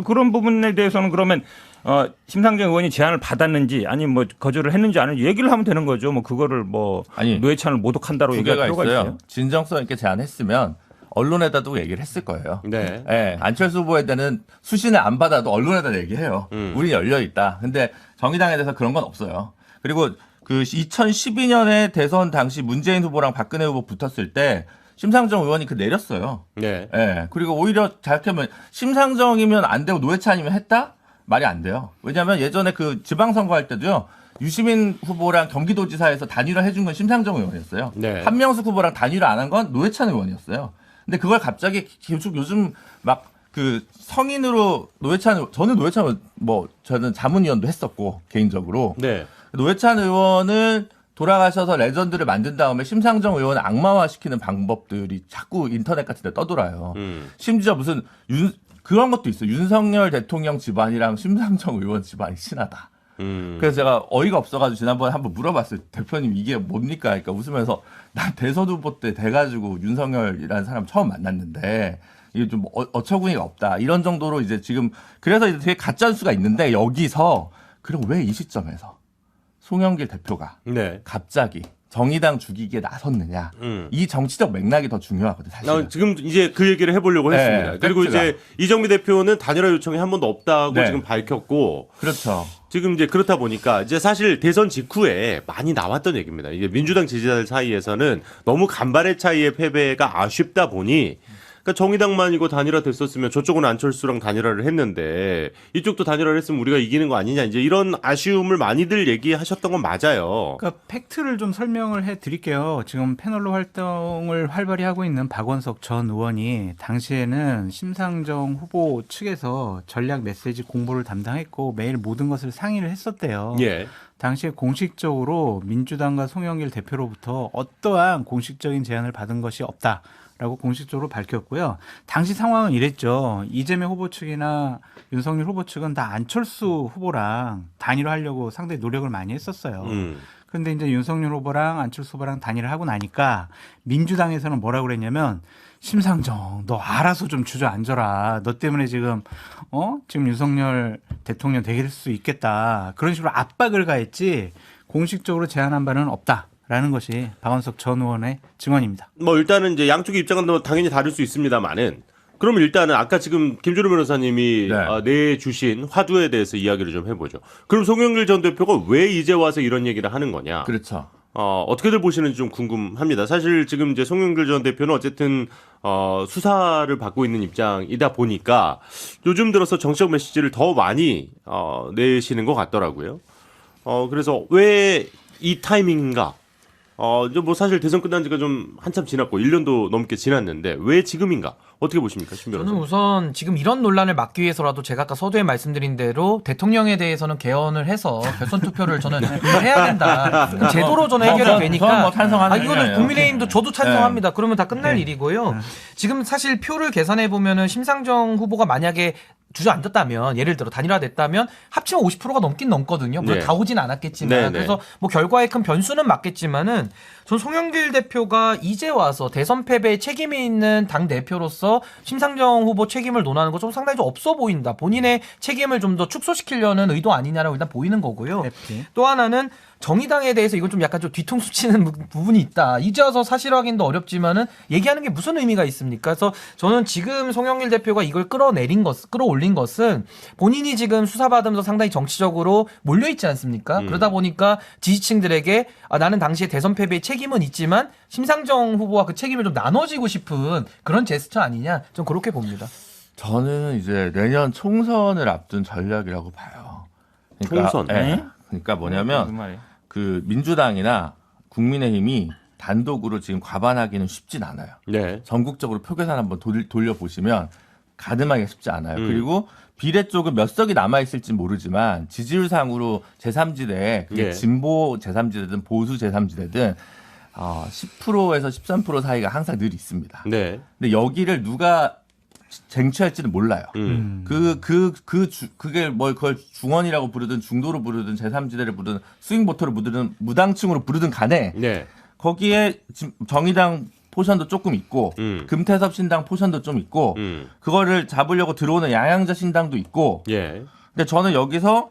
그런 부분에 대해서는 그러면 심상정 의원이 제안을 받았는지 아니면 뭐 거절을 했는지 아닌지 얘기를 하면 되는 거죠. 뭐 그거를 뭐 아니, 노회찬을 모독한다고 두 얘기할 개가 필요가 있어요. 있어요. 진정성 있게 제안했으면 언론에다도 얘기를 했을 거예요. 네. 예, 안철수 후보에 대한 수신을 안 받아도 언론에다 얘기해요. 우리 열려 있다. 근데 정의당에 대해서 그런 건 없어요. 그리고 그 2012년에 대선 당시 문재인 후보랑 박근혜 후보 붙었을 때 심상정 의원이 그 내렸어요. 네. 예. 그리고 오히려 잘하면 심상정이면 안 되고 노회찬이면 했다? 말이 안 돼요. 왜냐하면 예전에 그 지방선거 할 때도요. 유시민 후보랑 경기도지사에서 단일화 해준 건 심상정 의원이었어요. 네. 한명숙 후보랑 단일화 안 한 건 노회찬 의원이었어요. 근데 그걸 갑자기 계속 요즘 막 그 성인으로 저는 노회찬 뭐 저는 자문위원도 했었고 개인적으로 네. 노회찬 의원을 돌아가셔서 레전드를 만든 다음에 심상정 의원을 악마화시키는 방법들이 자꾸 인터넷 같은 데 떠돌아요. 심지어 무슨 그런 것도 있어요. 윤석열 대통령 집안이랑 심상정 의원 집안이 친하다. 그래서 제가 어이가 없어가지고 지난번에 한번 물어봤어요. 대표님 이게 뭡니까? 그러니까 웃으면서 난 대선 후보 때 돼가지고 윤석열이라는 사람 처음 만났는데 이게 좀 어처구니가 없다. 이런 정도로 이제 지금 그래서 이제 되게 가짜뉴스가 있는데 여기서 그럼 왜 이 시점에서 송영길 대표가 네. 갑자기 정의당 죽이기에 나섰느냐. 이 정치적 맥락이 더 중요하거든요. 사실은. 지금 이제 그 얘기를 해보려고 네, 했습니다. 그리고 팩트가. 이제 이정미 대표는 단일화 요청이 한 번도 없다고 네. 지금 밝혔고 그렇죠. 지금 이제 그렇다 보니까 이제 사실 대선 직후에 많이 나왔던 얘기입니다. 이게 민주당 지지자들 사이에서는 너무 간발의 차이의 패배가 아쉽다 보니 그러니까 정의당만 이거 단일화 됐었으면 저쪽은 안철수랑 단일화를 했는데 이쪽도 단일화를 했으면 우리가 이기는 거 아니냐 이제 이런 아쉬움을 많이들 얘기하셨던 건 맞아요. 그러니까 팩트를 좀 설명을 해드릴게요. 지금 패널로 활동을 활발히 하고 있는 박원석 전 의원이 당시에는 심상정 후보 측에서 전략 메시지 공보를 담당했고 매일 모든 것을 상의를 했었대요. 예. 당시에 공식적으로 민주당과 송영길 대표로부터 어떠한 공식적인 제안을 받은 것이 없다라고 공식적으로 밝혔고요. 당시 상황은 이랬죠. 이재명 후보 측이나 윤석열 후보 측은 다 안철수 후보랑 단일화하려고 상당히 노력을 많이 했었어요. 그런데 이제 윤석열 후보랑 안철수 후보랑 단일을 하고 나니까 민주당에서는 뭐라고 그랬냐면 심상정 너 알아서 좀 주저앉아라. 너 때문에 지금 지금 윤석열 대통령 되게 될 수 있겠다. 그런 식으로 압박을 가했지 공식적으로 제안한 바는 없다라는 것이 박원석 전 의원의 증언입니다. 뭐 일단은 이제 양쪽의 입장은 뭐 당연히 다를 수 있습니다만은 그러면 일단은 아까 지금 김준호 변호사님이 내주신 화두에 대해서 이야기를 좀 해보죠. 그럼 송영길 전 대표가 왜 이제 와서 이런 얘기를 하는 거냐? 그렇죠. 어떻게들 보시는지 좀 궁금합니다. 사실 지금 이제 송영길 전 대표는 어쨌든 수사를 받고 있는 입장이다 보니까 요즘 들어서 정치적 메시지를 더 많이 내시는 것 같더라고요. 그래서 왜 이 타이밍인가? 이제 뭐 사실 대선 끝난 지가 좀 한참 지났고 1년도 넘게 지났는데 왜 지금인가? 어떻게 보십니까, 신 변호사? 저는 우선 지금 이런 논란을 막기 위해서라도 제가 아까 서두에 말씀드린 대로 대통령에 대해서는 개헌을 해서 결선 투표를 저는 해야 된다. 그럼 제도로 저는 해결이 되니까. 저는 뭐 찬성하는 이거는 의견이에요. 국민의힘도 저도 찬성합니다. 그러면 다 끝날 네. 일이고요. 지금 사실 표를 계산해 보면은 심상정 후보가 만약에 주저앉았다면 예를 들어 단일화됐다면 합치면 50%가 넘긴 넘거든요. 물론 네. 다 오진 않았겠지만 네, 네. 그래서 뭐 결과에 큰 변수는 맞겠지만은 전 송영길 대표가 이제 와서 대선 패배에 책임이 있는 당 대표로서 심상정 후보 책임을 논하는 거 좀 상당히 좀 없어 보인다. 본인의 책임을 좀 더 축소시키려는 의도 아니냐라고 일단 보이는 거고요. 또 하나는 정의당에 대해서 이건 좀 약간 좀 뒤통수 치는 부분이 있다. 이제 와서 사실 확인도 어렵지만은 얘기하는 게 무슨 의미가 있습니까? 그래서 저는 지금 송영길 대표가 이걸 끌어올린 것은 본인이 지금 수사받으면서 상당히 정치적으로 몰려있지 않습니까? 그러다 보니까 지지층들에게 나는 당시에 대선 패배의 책임은 있지만 심상정 후보와 그 책임을 좀 나눠지고 싶은 그런 제스처 아니냐? 좀 그렇게 봅니다. 저는 이제 내년 총선을 앞둔 전략이라고 봐요. 총선? 네. 그러니까 뭐냐면 무슨 말이에요? 그 민주당이나 국민의힘이 단독으로 지금 과반하기는 쉽진 않아요. 네. 전국적으로 표 계산 한번 돌려보시면 가늠하기가 쉽지 않아요. 그리고 비례 쪽은 몇 석이 남아있을지 모르지만 지지율상으로 제3지대, 그게 네. 진보 제3지대든 보수 제3지대든 10%에서 13% 사이가 항상 늘 있습니다. 네. 근데 여기를 누가 쟁취할지는 몰라요. 그게 뭐 그걸 중원이라고 부르든 중도로 부르든 제3지대를 부르든 스윙보터를 부르든 무당층으로 부르든 간에 네. 거기에 정의당 포션도 조금 있고 금태섭 신당 포션도 좀 있고 그거를 잡으려고 들어오는 양양자 신당도 있고 예. 근데 저는 여기서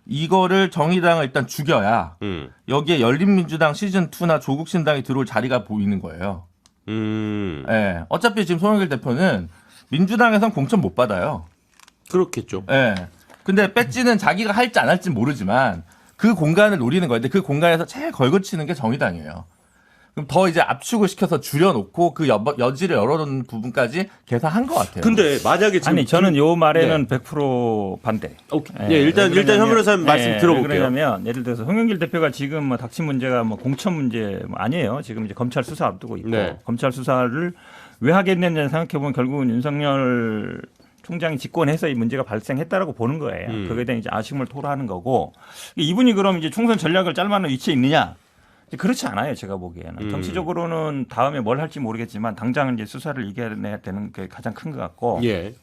이거를 정의당을 일단 죽여야 여기에 열린민주당 시즌2나 조국신당이 들어올 자리가 보이는 거예요. 예. 어차피 지금 송영길 대표는 민주당에선 공천 못 받아요. 그렇겠죠. 예. 근데 배지는 자기가 할지 안 할지 모르지만 그 공간을 노리는 거예요. 근데 그 공간에서 제일 걸거치는 게 정의당이에요. 그럼 더 이제 압축을 시켜서 줄여놓고 그 여지를 열어놓는 부분까지 계산한 것 같아요. 근데 만약에 지금 아니 저는 요 말에는 100% 반대. 오케이. 예, 일단 현 변호사님 말씀 들어볼게요. 왜냐하면 예를 들어서 송영길 대표가 지금 뭐 닥친 문제가 뭐 공천 문제 뭐 아니에요. 지금 이제 검찰 수사 앞두고 있고 네. 검찰 수사를 왜 하겠느냐 생각해 보면 결국은 윤석열 총장이 집권해서 이 문제가 발생했다라고 보는 거예요. 거기에 대한 이제 아쉬움을 토로하는 거고 이분이 그럼 이제 총선 전략을 짤 만한 위치에 있느냐? 그렇지 않아요, 제가 보기에는. 정치적으로는 다음에 뭘 할지 모르겠지만 당장 이제 수사를 이겨내야 되는 게 가장 큰 것 같고. 예.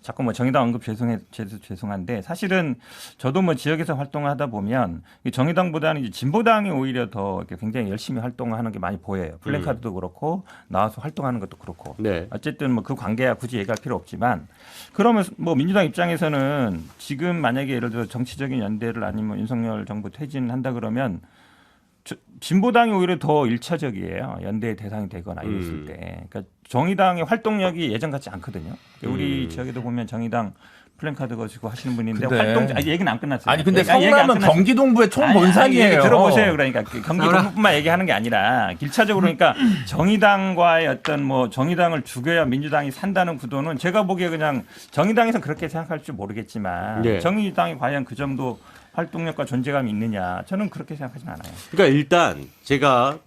자꾸 뭐 정의당 언급 죄송한데 사실은 저도 뭐 지역에서 활동을 하다 보면 정의당보다는 이제 진보당이 오히려 더 이렇게 굉장히 열심히 활동을 하는 게 많이 보여요. 플래카드도 그렇고 나와서 활동하는 것도 그렇고. 네. 어쨌든 뭐 그 관계야 굳이 얘기할 필요 없지만 그러면 뭐 민주당 입장에서는 지금 만약에 예를 들어 정치적인 연대를 아니면 윤석열 정부 퇴진한다 그러면 진보당이 오히려 더 일차적이에요. 연대의 대상이 되거나 이랬을 때. 그러니까 정의당의 활동력이 예전 같지 않거든요. 우리 지역에도 보면 정의당 플랜카드 거시고 하시는 분인데 근데 얘기는 안 끝났어요. 아니 근데 얘기 안 성남은 끝났어요. 경기 동부의 아니, 총본산이에요. 얘기 들어보세요. 그러니까 경기 동부뿐만 얘기하는 게 아니라 길차적으로 그러니까 정의당과의 어떤 뭐 정의당을 죽여야 민주당이 산다는 구도는 제가 보기에 그냥 정의당에서 그렇게 생각할지 모르겠지만 네. 정의당이 과연 그 정도 활동력과 존재감이 있느냐 저는 그렇게 생각하진 않아요. 그러니까 일단 제가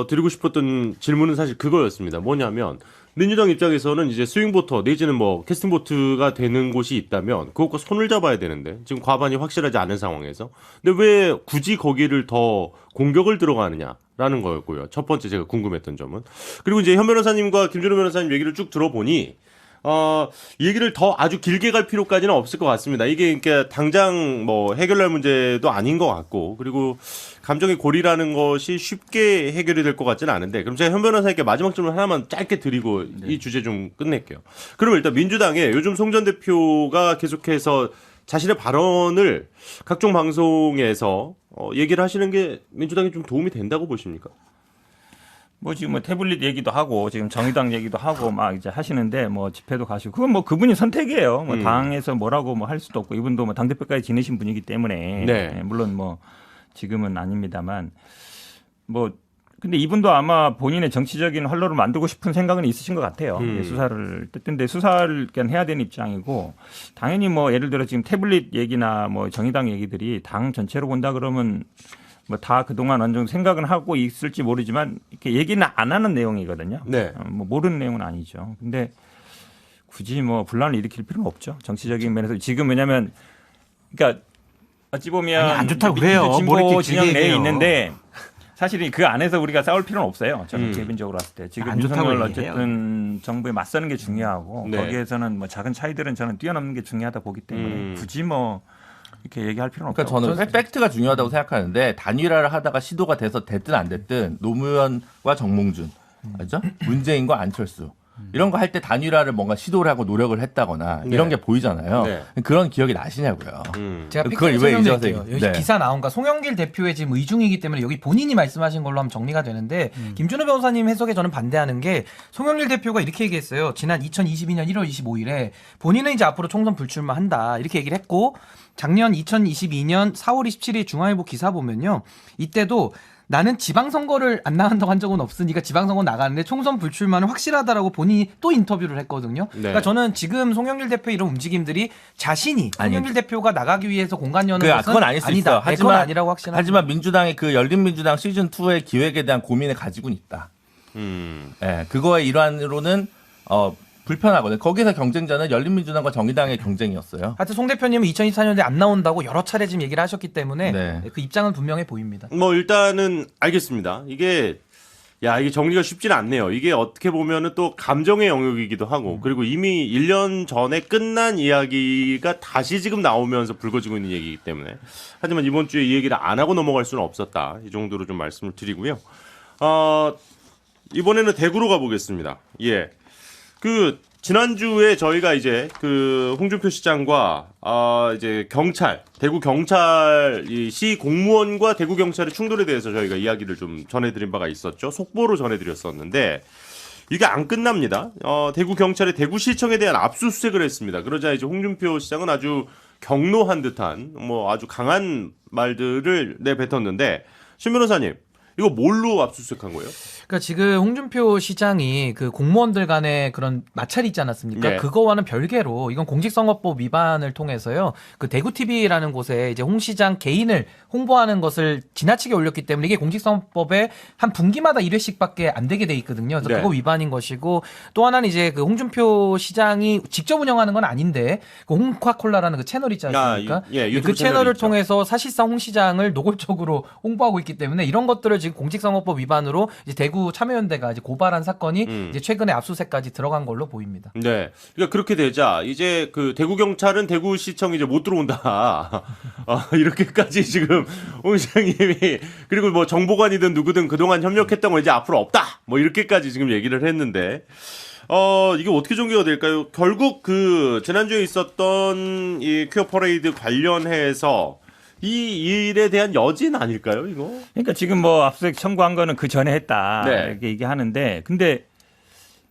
드리고 싶었던 질문은 사실 그거였습니다. 뭐냐면 민주당 입장에서는 이제 스윙보터 내지는 뭐 캐스팅보트가 되는 곳이 있다면 그것과 손을 잡아야 되는데 지금 과반이 확실하지 않은 상황에서 근데 왜 굳이 거기를 더 공격을 들어가느냐라는 거였고요. 첫 번째 제가 궁금했던 점은. 그리고 이제 현 변호사님과 김준호 변호사님 얘기를 쭉 들어보니 이 얘기를 더 아주 길게 갈 필요까지는 없을 것 같습니다. 이게 그러니까 당장 뭐 해결할 문제도 아닌 것 같고 그리고 감정의 골이라는 것이 쉽게 해결이 될 것 같지는 않은데 그럼 제가 현 변호사님께 마지막 질문 하나만 짧게 드리고 이 주제 좀 끝낼게요. 그러면 일단 민주당에 요즘 송 전 대표가 계속해서 자신의 발언을 각종 방송에서 얘기를 하시는 게 민주당에 좀 도움이 된다고 보십니까? 뭐 지금 뭐 태블릿 얘기도 하고 지금 정의당 얘기도 하고 막 이제 하시는데 뭐 집회도 가시고 그건 뭐 그분이 선택이에요. 뭐 당에서 뭐라고 뭐 할 수도 없고 이분도 뭐 당대표까지 지내신 분이기 때문에 네. 물론 뭐 지금은 아닙니다만 뭐 근데 이분도 아마 본인의 정치적인 활로를 만들고 싶은 생각은 있으신 것 같아요. 수사를 근데 수사를 그냥 해야 되는 입장이고 당연히 뭐 예를 들어 지금 태블릿 얘기나 뭐 정의당 얘기들이 당 전체로 본다 그러면 뭐 다 그동안 어느 정도 생각은 하고 있을지 모르지만 이렇게 얘기는 안 하는 내용이거든요. 네. 뭐 모르는 내용은 아니죠. 근데 굳이 뭐 분란을 일으킬 필요는 없죠. 정치적인 면에서 지금 왜냐하면 그러니까 어찌 보면 아니, 안 좋다고 그래요. 뭘 진보 이렇게 진영 길게 내에 얘기해요. 있는데 사실 그 안에서 우리가 싸울 필요는 없어요. 저는 개인적으로 봤을 때 지금 안 좋다고 윤석열 얘기해요. 어쨌든 정부에 맞서는 게 중요하고 네. 거기에서는 뭐 작은 차이들은 저는 뛰어넘는 게 중요하다 보기 때문에 굳이 뭐 이렇게 얘기할 필요는 그러니까 없다고. 저는 팩트가 중요하다고 생각하는데 단일화를 하다가 시도가 돼서 됐든 안 됐든 노무현과 정몽준, 맞죠? 문재인과 안철수 이런 거 할 때 단일화를 뭔가 시도를 하고 노력을 했다거나 이런 게 보이잖아요. 네. 그런 기억이 나시냐고요. 제가 그걸 픽 왜 설명드릴게요. 잊어서 여기 네. 기사 나온 거 송영길 대표의 지금 의중이기 때문에 여기 본인이 말씀하신 걸로 하면 정리가 되는데 김준호 변호사님 해석에 저는 반대하는 게 송영길 대표가 이렇게 얘기했어요. 지난 2022년 1월 25일에 본인은 이제 앞으로 총선 불출마한다 이렇게 얘기를 했고 작년 2022년 4월 27일 중앙일보 기사 보면요. 이때도 나는 지방선거를 안 나간다고 한 적은 없으니까 지방선거 나가는데 총선 불출마는 확실하다라고 본인이 또 인터뷰를 했거든요. 네. 그러니까 저는 지금 송영길 대표 이런 움직임들이 자신이 송영길 대표가 나가기 위해서 공간 여는 것은 그건 아닐 수 아니다. 있어. 그건 아니라고 확신합니다. 하지만 민주당의 그 열린민주당 시즌 2의 기획에 대한 고민을 가지고는 있다. 예, 그거의 일환으로는 불편하거든요. 거기서 경쟁자는 열린민주당과 정의당의 경쟁이었어요. 하여튼 송 대표님은 2024년에 안 나온다고 여러 차례 지금 얘기를 하셨기 때문에 네. 그 입장은 분명해 보입니다. 뭐 일단은 알겠습니다. 이게 정리가 쉽지는 않네요. 이게 어떻게 보면은 또 감정의 영역이기도 하고 그리고 이미 1년 전에 끝난 이야기가 다시 지금 나오면서 불거지고 있는 얘기이기 때문에 하지만 이번 주에 이 얘기를 안 하고 넘어갈 수는 없었다. 이 정도로 좀 말씀을 드리고요. 이번에는 대구로 가보겠습니다. 예. 지난주에 저희가 이제 홍준표 시장과 이제 대구 경찰 시 공무원과 대구 경찰의 충돌에 대해서 저희가 이야기를 좀 전해드린 바가 있었죠. 속보로 전해드렸었는데 이게 안 끝납니다. 대구 경찰이 대구시청에 대한 압수수색을 했습니다. 그러자 이제 홍준표 시장은 아주 경로한 듯한 아주 강한 말들을 내뱉었는데 신 변호사님 이거 뭘로 압수수색한 거예요? 그러니까 지금 홍준표 시장이 그 공무원들 간의 그런 마찰이 있지 않았습니까? 네. 그거와는 별개로 이건 공직선거법 위반을 통해서요. 그 대구TV라는 곳에 이제 홍 시장 개인을 홍보하는 것을 지나치게 올렸기 때문에 이게 공직선거법에 한 분기마다 1회씩밖에 안 되게 돼 있거든요. 그래서 네. 그거 위반인 것이고 또 하나는 이제 그 홍준표 시장이 직접 운영하는 건 아닌데 그 홍카콜라라는 그 채널 있지 않습니까? 유튜브 그 채널을 있죠. 통해서 사실상 홍 시장을 노골적으로 홍보하고 있기 때문에 이런 것들을 지금 공직선거법 위반으로 이제 대구 참여연대가 이제 고발한 사건이 이제 최근에 압수수색까지 들어간 걸로 보입니다. 네. 그러니까 그렇게 되자 이제 대구 경찰은 대구시청 이제 못 들어온다. 이렇게까지 지금 홍 시장님이 그리고 정보관이든 누구든 그동안 협력했던 거 이제 앞으로 없다. 이렇게까지 지금 얘기를 했는데 이게 어떻게 전개가 될까요? 결국 지난주에 있었던 이 퀴어 퍼레이드 관련해서 이 일에 대한 여진 아닐까요, 이거? 그러니까 지금 압수수색 청구한 거는 그 전에 했다. 네. 이렇게 얘기하는데 근데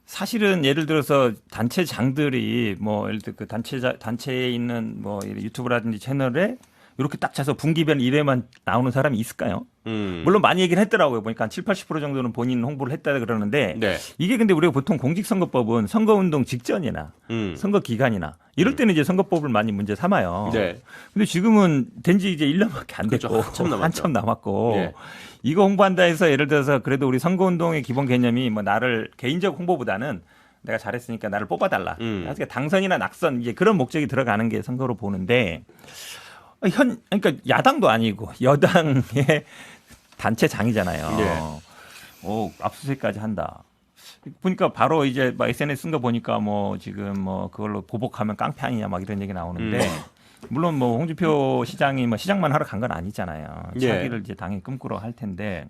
사실은 예를 들어서 단체장들이 예를 들어 그 단체에 있는 유튜브라든지 채널에 이렇게 딱 차서 분기별 1회만 나오는 사람이 있을까요? 물론 많이 얘기는 했더라고요. 보니까 한 70~80% 정도는 본인 홍보를 했다 그러는데 네. 이게 근데 우리가 보통 공직선거법은 선거운동 직전이나 선거 기간이나 이럴 때는 이제 선거법을 많이 문제 삼아요. 네. 근데 지금은 된 지 이제 1년밖에 안 됐고 그렇죠. 한참 남았죠. 네. 이거 홍보한다 해서 예를 들어서 그래도 우리 선거운동의 기본 개념이 나를 개인적 홍보보다는 내가 잘했으니까 나를 뽑아달라. 그러니까 당선이나 낙선 이제 그런 목적이 들어가는 게 선거로 보는데 그러니까 야당도 아니고 여당의 단체장이잖아요. 네. 압수수색까지 한다. 보니까 바로 이제 SNS 쓴 거 보니까 지금 그걸로 보복하면 깡패 아니냐 이런 얘기 나오는데 물론 홍준표 시장이 시장만 하러 간 건 아니잖아요. 예. 차기를 이제 당연히 꿈꾸러 할 텐데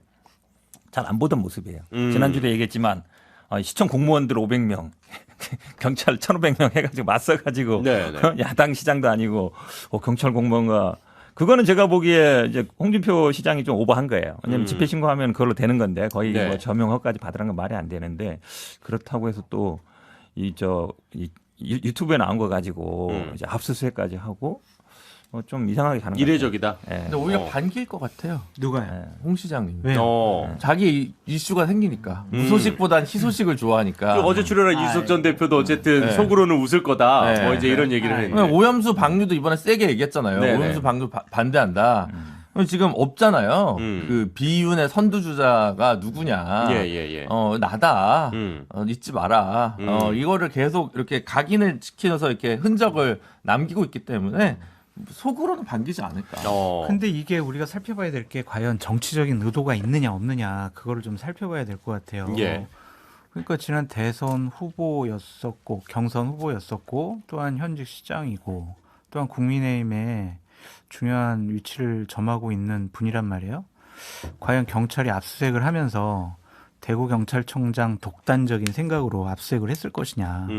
잘 안 보던 모습이에요. 지난주에 얘기했지만 시청 공무원들 500명, 경찰 1,500명 해가지고 맞서가지고 야당 시장도 아니고 경찰 공무원과 그거는 제가 보기에 이제 홍준표 시장이 좀 오버한 거예요. 왜냐하면 집회 신고하면 그걸로 되는 건데 거의 저명허까지 받으라는 건 말이 안 되는데 그렇다고 해서 또 유튜브에 나온 거 가지고 이제 압수수색까지 하고 좀 이상하게 가는 거예요. 이례적이다. 네. 근데 오히려 반기일 것 같아요. 누가요? 홍 시장님. 왜요? 자기 이슈가 생기니까 무소식보단 희소식을 좋아하니까. 어제 출연한 이수석 전 대표도 어쨌든 속으로는 웃을 거다. 이제 이런 얘기를 했는데. 오염수 방류도 이번에 세게 얘기했잖아요. 네네. 오염수 방류 반대한다. 지금 없잖아요. 그 비윤의 선두주자가 누구냐. 나다. 잊지 마라. 이거를 계속 이렇게 각인을 시켜서 이렇게 흔적을 남기고 있기 때문에 속으로는 반기지 않을까. 근데 이게 우리가 살펴봐야 될 게 과연 정치적인 의도가 있느냐 없느냐 그거를 좀 살펴봐야 될 것 같아요. 예. 그러니까 지난 대선 후보였었고 경선 후보였었고 또한 현직 시장이고 또한 국민의힘에 중요한 위치를 점하고 있는 분이란 말이에요. 과연 경찰이 압수수색을 하면서 대구경찰청장 독단적인 생각으로 압수수색을 했을 것이냐.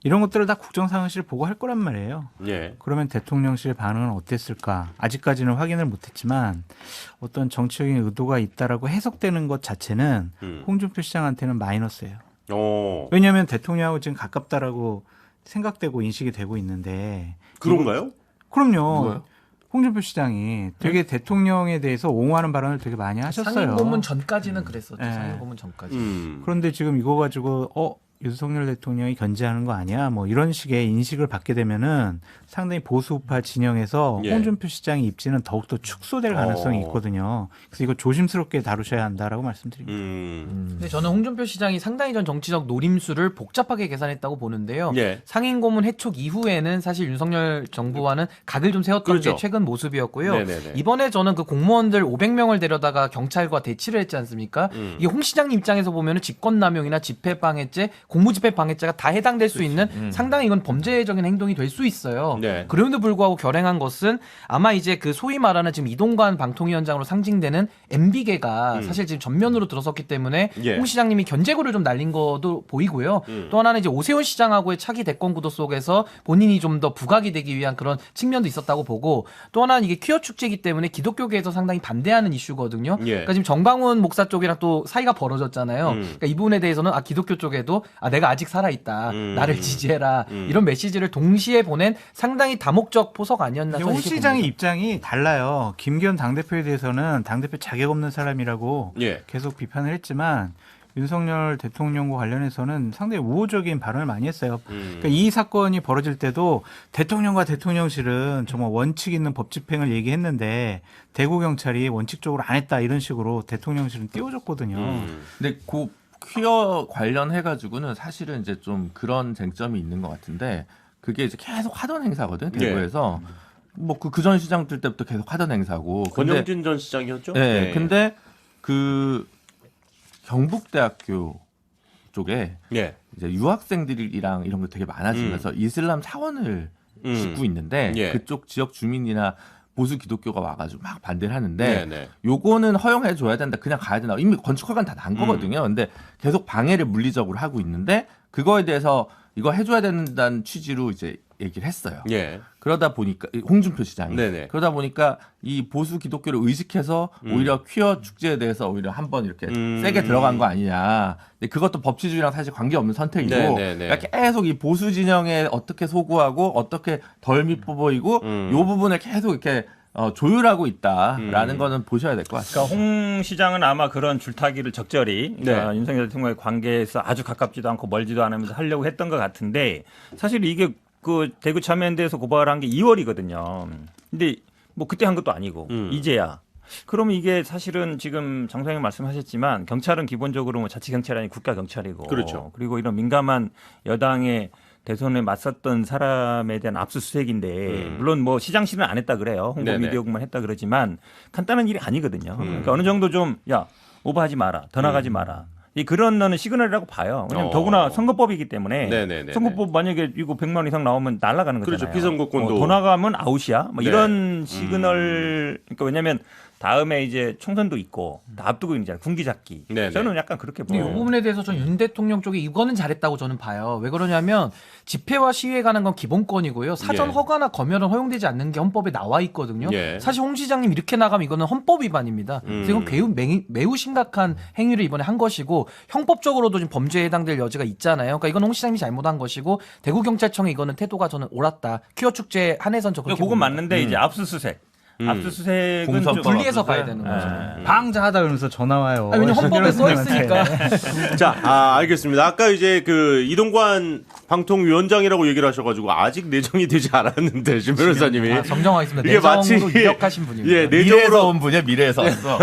이런 것들을 다 국정상황실을 보고 할 거란 말이에요. 그러면 대통령실 반응은 어땠을까? 아직까지는 확인을 못했지만 어떤 정치적인 의도가 있다라고 해석되는 것 자체는 홍준표 시장한테는 마이너스예요. 왜냐하면 대통령하고 지금 가깝다라고 생각되고 인식이 되고 있는데. 그런가요? 그럼요. 누가요? 홍준표 시장이 되게 대통령에 대해서 옹호하는 발언을 되게 많이 하셨어요. 상임고문 전까지는 그랬었죠. 네. 상임고문 전까지. 그런데 지금 이거 가지고 윤석열 대통령이 견제하는 거 아니야? 이런 식의 인식을 받게 되면은 상당히 보수우파 진영에서 홍준표 시장의 입지는 더욱더 축소될 가능성이 있거든요. 그래서 이거 조심스럽게 다루셔야 한다라고 말씀드립니다. 근데 저는 홍준표 시장이 상당히 전 정치적 노림수를 복잡하게 계산했다고 보는데요. 상임고문 해촉 이후에는 사실 윤석열 정부와는 각을 좀 세웠던 게 최근 모습이었고요. 이번에 저는 그 공무원들 500명을 데려다가 경찰과 대치를 했지 않습니까? 이게 홍 시장님 입장에서 보면은 직권남용이나 집회방해죄, 공무집행방해죄가 다 해당될 수 있는 상당히 이건 범죄적인 행동이 될 수 있어요. 네. 그럼에도 불구하고 결행한 것은 아마 이제 그 소위 말하는 지금 이동관 방통위원장으로 상징되는 MB계가 사실 지금 전면으로 들어섰기 때문에 예. 홍 시장님이 견제구를 좀 날린 것도 보이고요. 또 하나는 이제 오세훈 시장하고의 차기 대권 구도 속에서 본인이 좀 더 부각이 되기 위한 그런 측면도 있었다고 보고 또 하나는 이게 퀴어 축제이기 때문에 기독교계에서 상당히 반대하는 이슈거든요. 예. 그러니까 지금 정방훈 목사 쪽이랑 또 사이가 벌어졌잖아요. 그러니까 이 부분에 대해서는 기독교 쪽에도 내가 아직 살아있다. 나를 지지해라. 이런 메시지를 동시에 보낸 상당히 다목적 포석 아니었나. 홍 시장의 입장이 달라요. 김기현 당대표에 대해서는 당대표 자격 없는 사람이라고 예. 계속 비판을 했지만 윤석열 대통령과 관련해서는 상당히 우호적인 발언을 많이 했어요. 그러니까 이 사건이 벌어질 때도 대통령과 대통령실은 정말 원칙 있는 법 집행을 얘기했는데 대구 경찰이 원칙적으로 안 했다 이런 식으로 대통령실은 띄워줬거든요. 근데 그 퀴어 관련해 가지고는 사실은 이제 좀 그런 쟁점이 있는 것 같은데 그게 이제 계속 하던 행사거든 대구에서 뭐 그 전 시장들 때부터 계속 하던 행사고. 권영진 전 시장이었죠? 네. 근데 그 경북대학교 쪽에 예. 이제 유학생들이랑 이런 거 되게 많아지면서 이슬람 사원을 짓고 있는데 예. 그쪽 지역 주민이나 보수 기독교가 와가지고 막 반대를 하는데 네네. 요거는 허용해 줘야 된다. 그냥 가야 된다. 이미 건축 허가는 다 난 거거든요. 근데 계속 방해를 물리적으로 하고 있는데 그거에 대해서 이거 해줘야 된다는 취지로 이제 얘기를 했어요. 예. 그러다 보니까 홍준표 시장이 네네. 그러다 보니까 이 보수 기독교를 의식해서 오히려 퀴어 축제에 대해서 오히려 한번 이렇게 세게 들어간 거 아니냐. 근데 그것도 법치주의랑 사실 관계없는 선택이고 네네네. 그러니까 계속 이 보수 진영에 어떻게 소구하고 어떻게 덜 밉어 보이고 요 부분을 계속 이렇게 조율하고 있다라는 거는 보셔야 될 것 같아요. 그러니까 홍 시장은 아마 그런 줄타기를 적절히 그러니까 윤석열 대통령과의 관계에서 아주 가깝지도 않고 멀지도 않으면서 하려고 했던 것 같은데 사실 이게 그 대구 참여연대에서 고발을 한 게 2월이거든요. 근데 뭐 그때 한 것도 아니고 이제야. 그러면 이게 사실은 지금 장소영 말씀하셨지만 경찰은 기본적으로 뭐 자치경찰이 아니고 국가경찰이고 그렇죠. 그리고 이런 민감한 여당의 대선에 맞섰던 사람에 대한 압수수색인데 물론 뭐 시장실은 안 했다 그래요. 홍보 네네. 미디어국만 했다 그러지만 간단한 일이 아니거든요. 그러니까 어느 정도 좀 야 오버하지 마라, 더 나가지 마라. 이 그런 거는 시그널이라고 봐요. 왜냐하면 더구나 선거법이기 때문에 네네네네. 선거법 만약에 이거 100만 원 이상 나오면 날아가는 거잖아요. 그렇죠. 피선거권도. 더 나가면 아웃이야. 뭐 네. 이런 시그널. 그러니까 왜냐하면 다음에 이제 총선도 있고 다 앞두고 있잖아요. 군기 잡기. 네네. 저는 약간 그렇게 근데 이 봐요. 부분에 대해서 전 윤 대통령 쪽이 이거는 잘했다고 저는 봐요. 왜 그러냐면 집회와 시위에 가는 건 기본권이고요. 사전 예. 허가나 검열은 허용되지 않는 게 헌법에 나와 있거든요. 예. 사실 홍 시장님 이렇게 나가면 이거는 헌법 위반입니다. 그래서 이건 매우 심각한 행위를 이번에 한 것이고 형법적으로도 지금 범죄에 해당될 여지가 있잖아요. 그러니까 이건 홍 시장님이 잘못한 것이고 대구 경찰청의 이거는 태도가 저는 옳았다. 퀴어 축제 한해선 저 그렇게 그건 봅니다. 맞는데 이제 압수수색. 압수수색은 공선법. 좀 분리해서 가야 되는 거죠. 방자하다 그러면서 전화 와요. 아니, 왜냐면 헌법에 써 있으니까. 자, 알겠습니다. 아까 이제 그 이동관 방통위원장이라고 얘기를 하셔가지고 아직 내정이 되지 않았는데 신 변호사님이 정정하겠습니다. 이게 마치 내정으로 이력하신 분입니다. 예, 미래에서 내정으로 온 분이야 미래에서 왔어.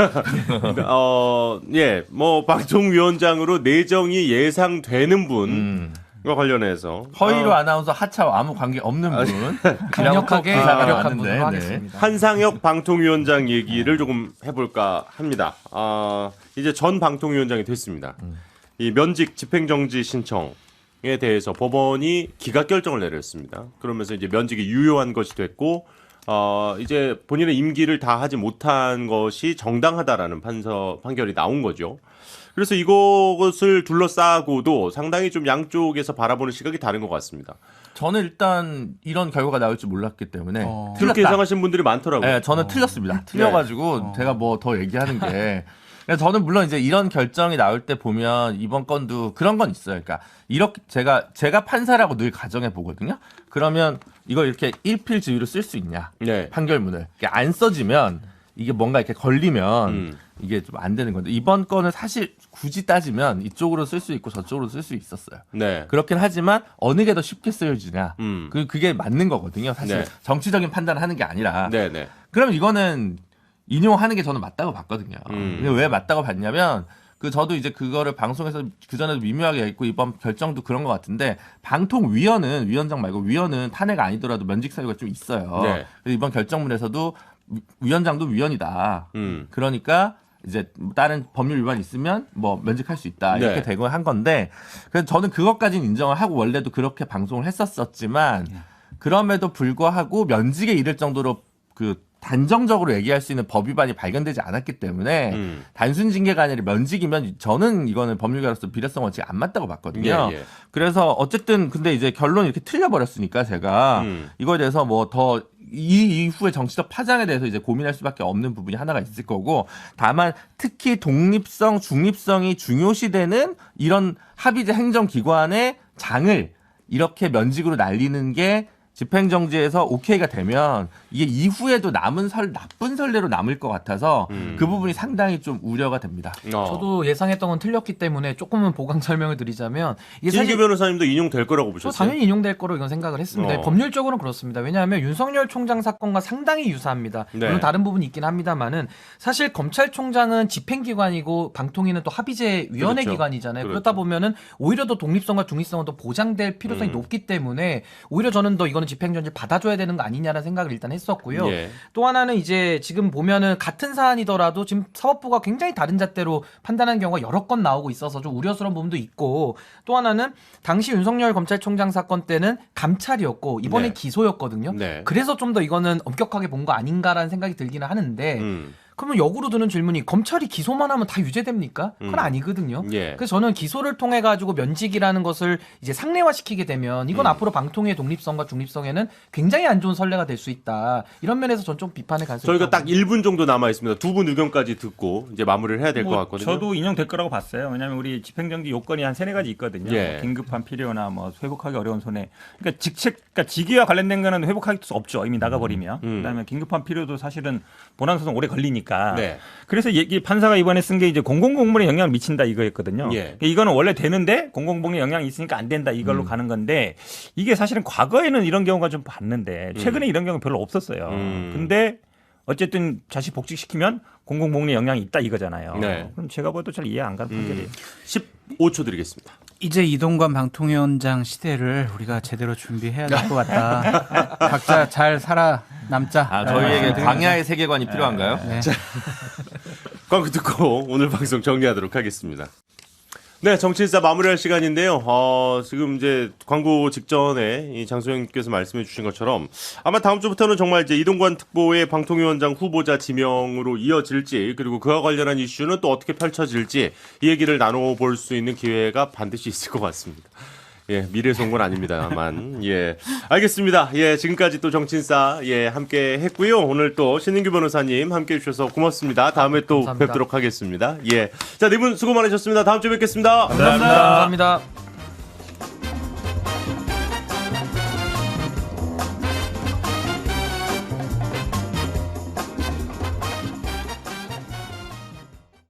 예, 뭐 방통위원장으로 내정이 예상되는 분과 관련해서 허위로 아나운서 하차와 아무 관계 없는 분. 강력하게 기사가 노력한 나왔는데, 분으로 네. 하겠습니다. 한상혁 방통위원장 얘기를 조금 해볼까 합니다. 이제 전 방통위원장이 됐습니다. 이 면직 집행정지 신청에 대해서 법원이 기각 결정을 내렸습니다. 그러면서 이제 면직이 유효한 것이 됐고, 이제 본인의 임기를 다 하지 못한 것이 정당하다라는 판결이 나온 거죠. 그래서 이것을 둘러싸고도 상당히 좀 양쪽에서 바라보는 시각이 다른 것 같습니다. 저는 일단 이런 결과가 나올 줄 몰랐기 때문에 그렇게 틀렸다. 예상하신 분들이 많더라고요. 네, 저는 틀렸습니다. 틀려가지고 제가 뭐 더 얘기하는 게. 그러니까 저는 물론 이제 이런 결정이 나올 때 보면 이번 건도 그런 건 있어요. 그러니까 이렇게 제가 판사라고 늘 가정해 보거든요. 그러면 이걸 이렇게 일필지휘로 쓸 수 있냐? 네. 판결문을 이게 안 써지면 이게 뭔가 이렇게 걸리면 이게 좀 안 되는 건데 이번 건은 사실 굳이 따지면 이쪽으로 쓸 수 있고 저쪽으로 쓸 수 있었어요. 네. 그렇긴 하지만 어느 게 더 쉽게 쓰여지냐? 그게 맞는 거거든요. 사실 네. 정치적인 판단을 하는 게 아니라. 네네. 그러면 이거는 인용하는 게 저는 맞다고 봤거든요. 근데 왜 맞다고 봤냐면 저도 이제 그거를 방송에서 그전에도 미묘하게 했고 이번 결정도 그런 것 같은데 방통위원은 위원장 말고 위원은 탄핵 아니더라도 면직 사유가 좀 있어요. 네. 그래서 이번 결정문에서도 위원장도 위원이다. 음. 그러니까 이제 다른 법률 위반 있으면 뭐 면직할 수 있다 이렇게 네. 되고 한 건데 그래서 저는 그것까지는 인정을 하고 원래도 그렇게 방송을 했었지만 그럼에도 불구하고 면직에 이를 정도로 그 단정적으로 얘기할 수 있는 법 위반이 발견되지 않았기 때문에 단순 징계가 아니라 면직이면 저는 이거는 법률가로서 비례성 원칙이 안 맞다고 봤거든요. 예, 예. 그래서 어쨌든 근데 이제 결론이 이렇게 틀려버렸으니까 제가 이거에 대해서 뭐 더 이 이후에 정치적 파장에 대해서 이제 고민할 수밖에 없는 부분이 하나가 있을 거고 다만 특히 독립성, 중립성이 중요시되는 이런 합의제 행정기관의 장을 이렇게 면직으로 날리는 게 집행정지에서 오케이가 되면 이게 이후에도 나쁜 선례로 남을 것 같아서 그 부분이 상당히 좀 우려가 됩니다. 저도 예상했던 건 틀렸기 때문에 조금은 보강 설명을 드리자면 이게 신규 사실 변호사님도 인용될 거라고 저 보셨어요? 당연히 인용될 거로 이건 생각을 했습니다. 법률적으로는 그렇습니다. 왜냐하면 윤석열 총장 사건과 상당히 유사합니다. 네. 물론 다른 부분이 있긴 합니다만은 사실 검찰총장은 집행기관이고 방통위는 또 합의제위원회 그렇죠. 기관이잖아요. 그렇죠. 그렇다 보면은 오히려 더 독립성과 중립성은 더 보장될 필요성이 높기 때문에 오히려 저는 더 이거는 집행정지 받아줘야 되는 거 아니냐라는 생각을 일단 했었고요. 예. 또 하나는 이제 지금 보면은 같은 사안이더라도 지금 사법부가 굉장히 다른 잣대로 판단하는 경우가 여러 건 나오고 있어서 좀 우려스러운 부분도 있고 또 하나는 당시 윤석열 검찰총장 사건 때는 감찰이었고 이번에 네. 기소였거든요. 네. 그래서 좀 더 이거는 엄격하게 본 거 아닌가라는 생각이 들기는 하는데 그러면 역으로 드는 질문이 검찰이 기소만 하면 다 유죄됩니까? 그건 아니거든요. 예. 그래서 저는 기소를 통해 가지고 면직이라는 것을 이제 상례화시키게 되면 이건 앞으로 방통위의 독립성과 중립성에는 굉장히 안 좋은 선례가 될 수 있다. 이런 면에서 전 좀 비판의 가능성이 저희가 딱 있다고 1분 정도 남아 있습니다. 두 분 의견까지 듣고 이제 마무리를 해야 될 것 같거든요. 저도 인용될 거라고 봤어요. 왜냐하면 우리 집행정지 요건이 한 3-4가지 있거든요. 예. 뭐 긴급한 필요나 뭐 회복하기 어려운 손해. 그러니까 그러니까 직위와 관련된 거는 회복할 수 없죠. 이미 나가버리면. 그다음에 긴급한 필요도 사실은 본안 소송 오래 걸리니까. 네. 그래서 판사가 이번에 쓴 게 이제 공공공무원에 영향을 미친다 이거였거든요. 예. 그러니까 이거는 원래 되는데 공공복리에 영향이 있으니까 안 된다 이걸로 가는 건데 이게 사실은 과거에는 이런 경우가 좀 봤는데 최근에 이런 경우 별로 없었어요. 근데 어쨌든 다시 복직시키면 공공복리에 영향이 있다 이거잖아요. 네. 그럼 제가 봐도 잘 이해 안 가는 판결이에요. 15초 드리겠습니다. 이제 이동관 방통위원장 시대를 우리가 제대로 준비해야 될 것 같다. 각자 잘 살아남자. 저희에게 네. 광야의 세계관이 필요한가요? 네. 광고 듣고 오늘 방송 정리하도록 하겠습니다. 네, 정치인사 마무리할 시간인데요. 지금 이제 광고 직전에 이 장소영님께서 말씀해 주신 것처럼 아마 다음 주부터는 정말 이제 이동관 특보의 방통위원장 후보자 지명으로 이어질지 그리고 그와 관련한 이슈는 또 어떻게 펼쳐질지 이 얘기를 나눠볼 수 있는 기회가 반드시 있을 것 같습니다. 예, 미래송은 아닙니다만, 예. 알겠습니다. 예, 지금까지 또 정치인사, 예, 함께 했고요. 오늘 또 신인규 변호사님 함께 해주셔서 고맙습니다. 다음에 또 감사합니다. 뵙도록 하겠습니다. 예. 자, 네 분 수고 많으셨습니다. 다음 주에 뵙겠습니다. 감사합니다.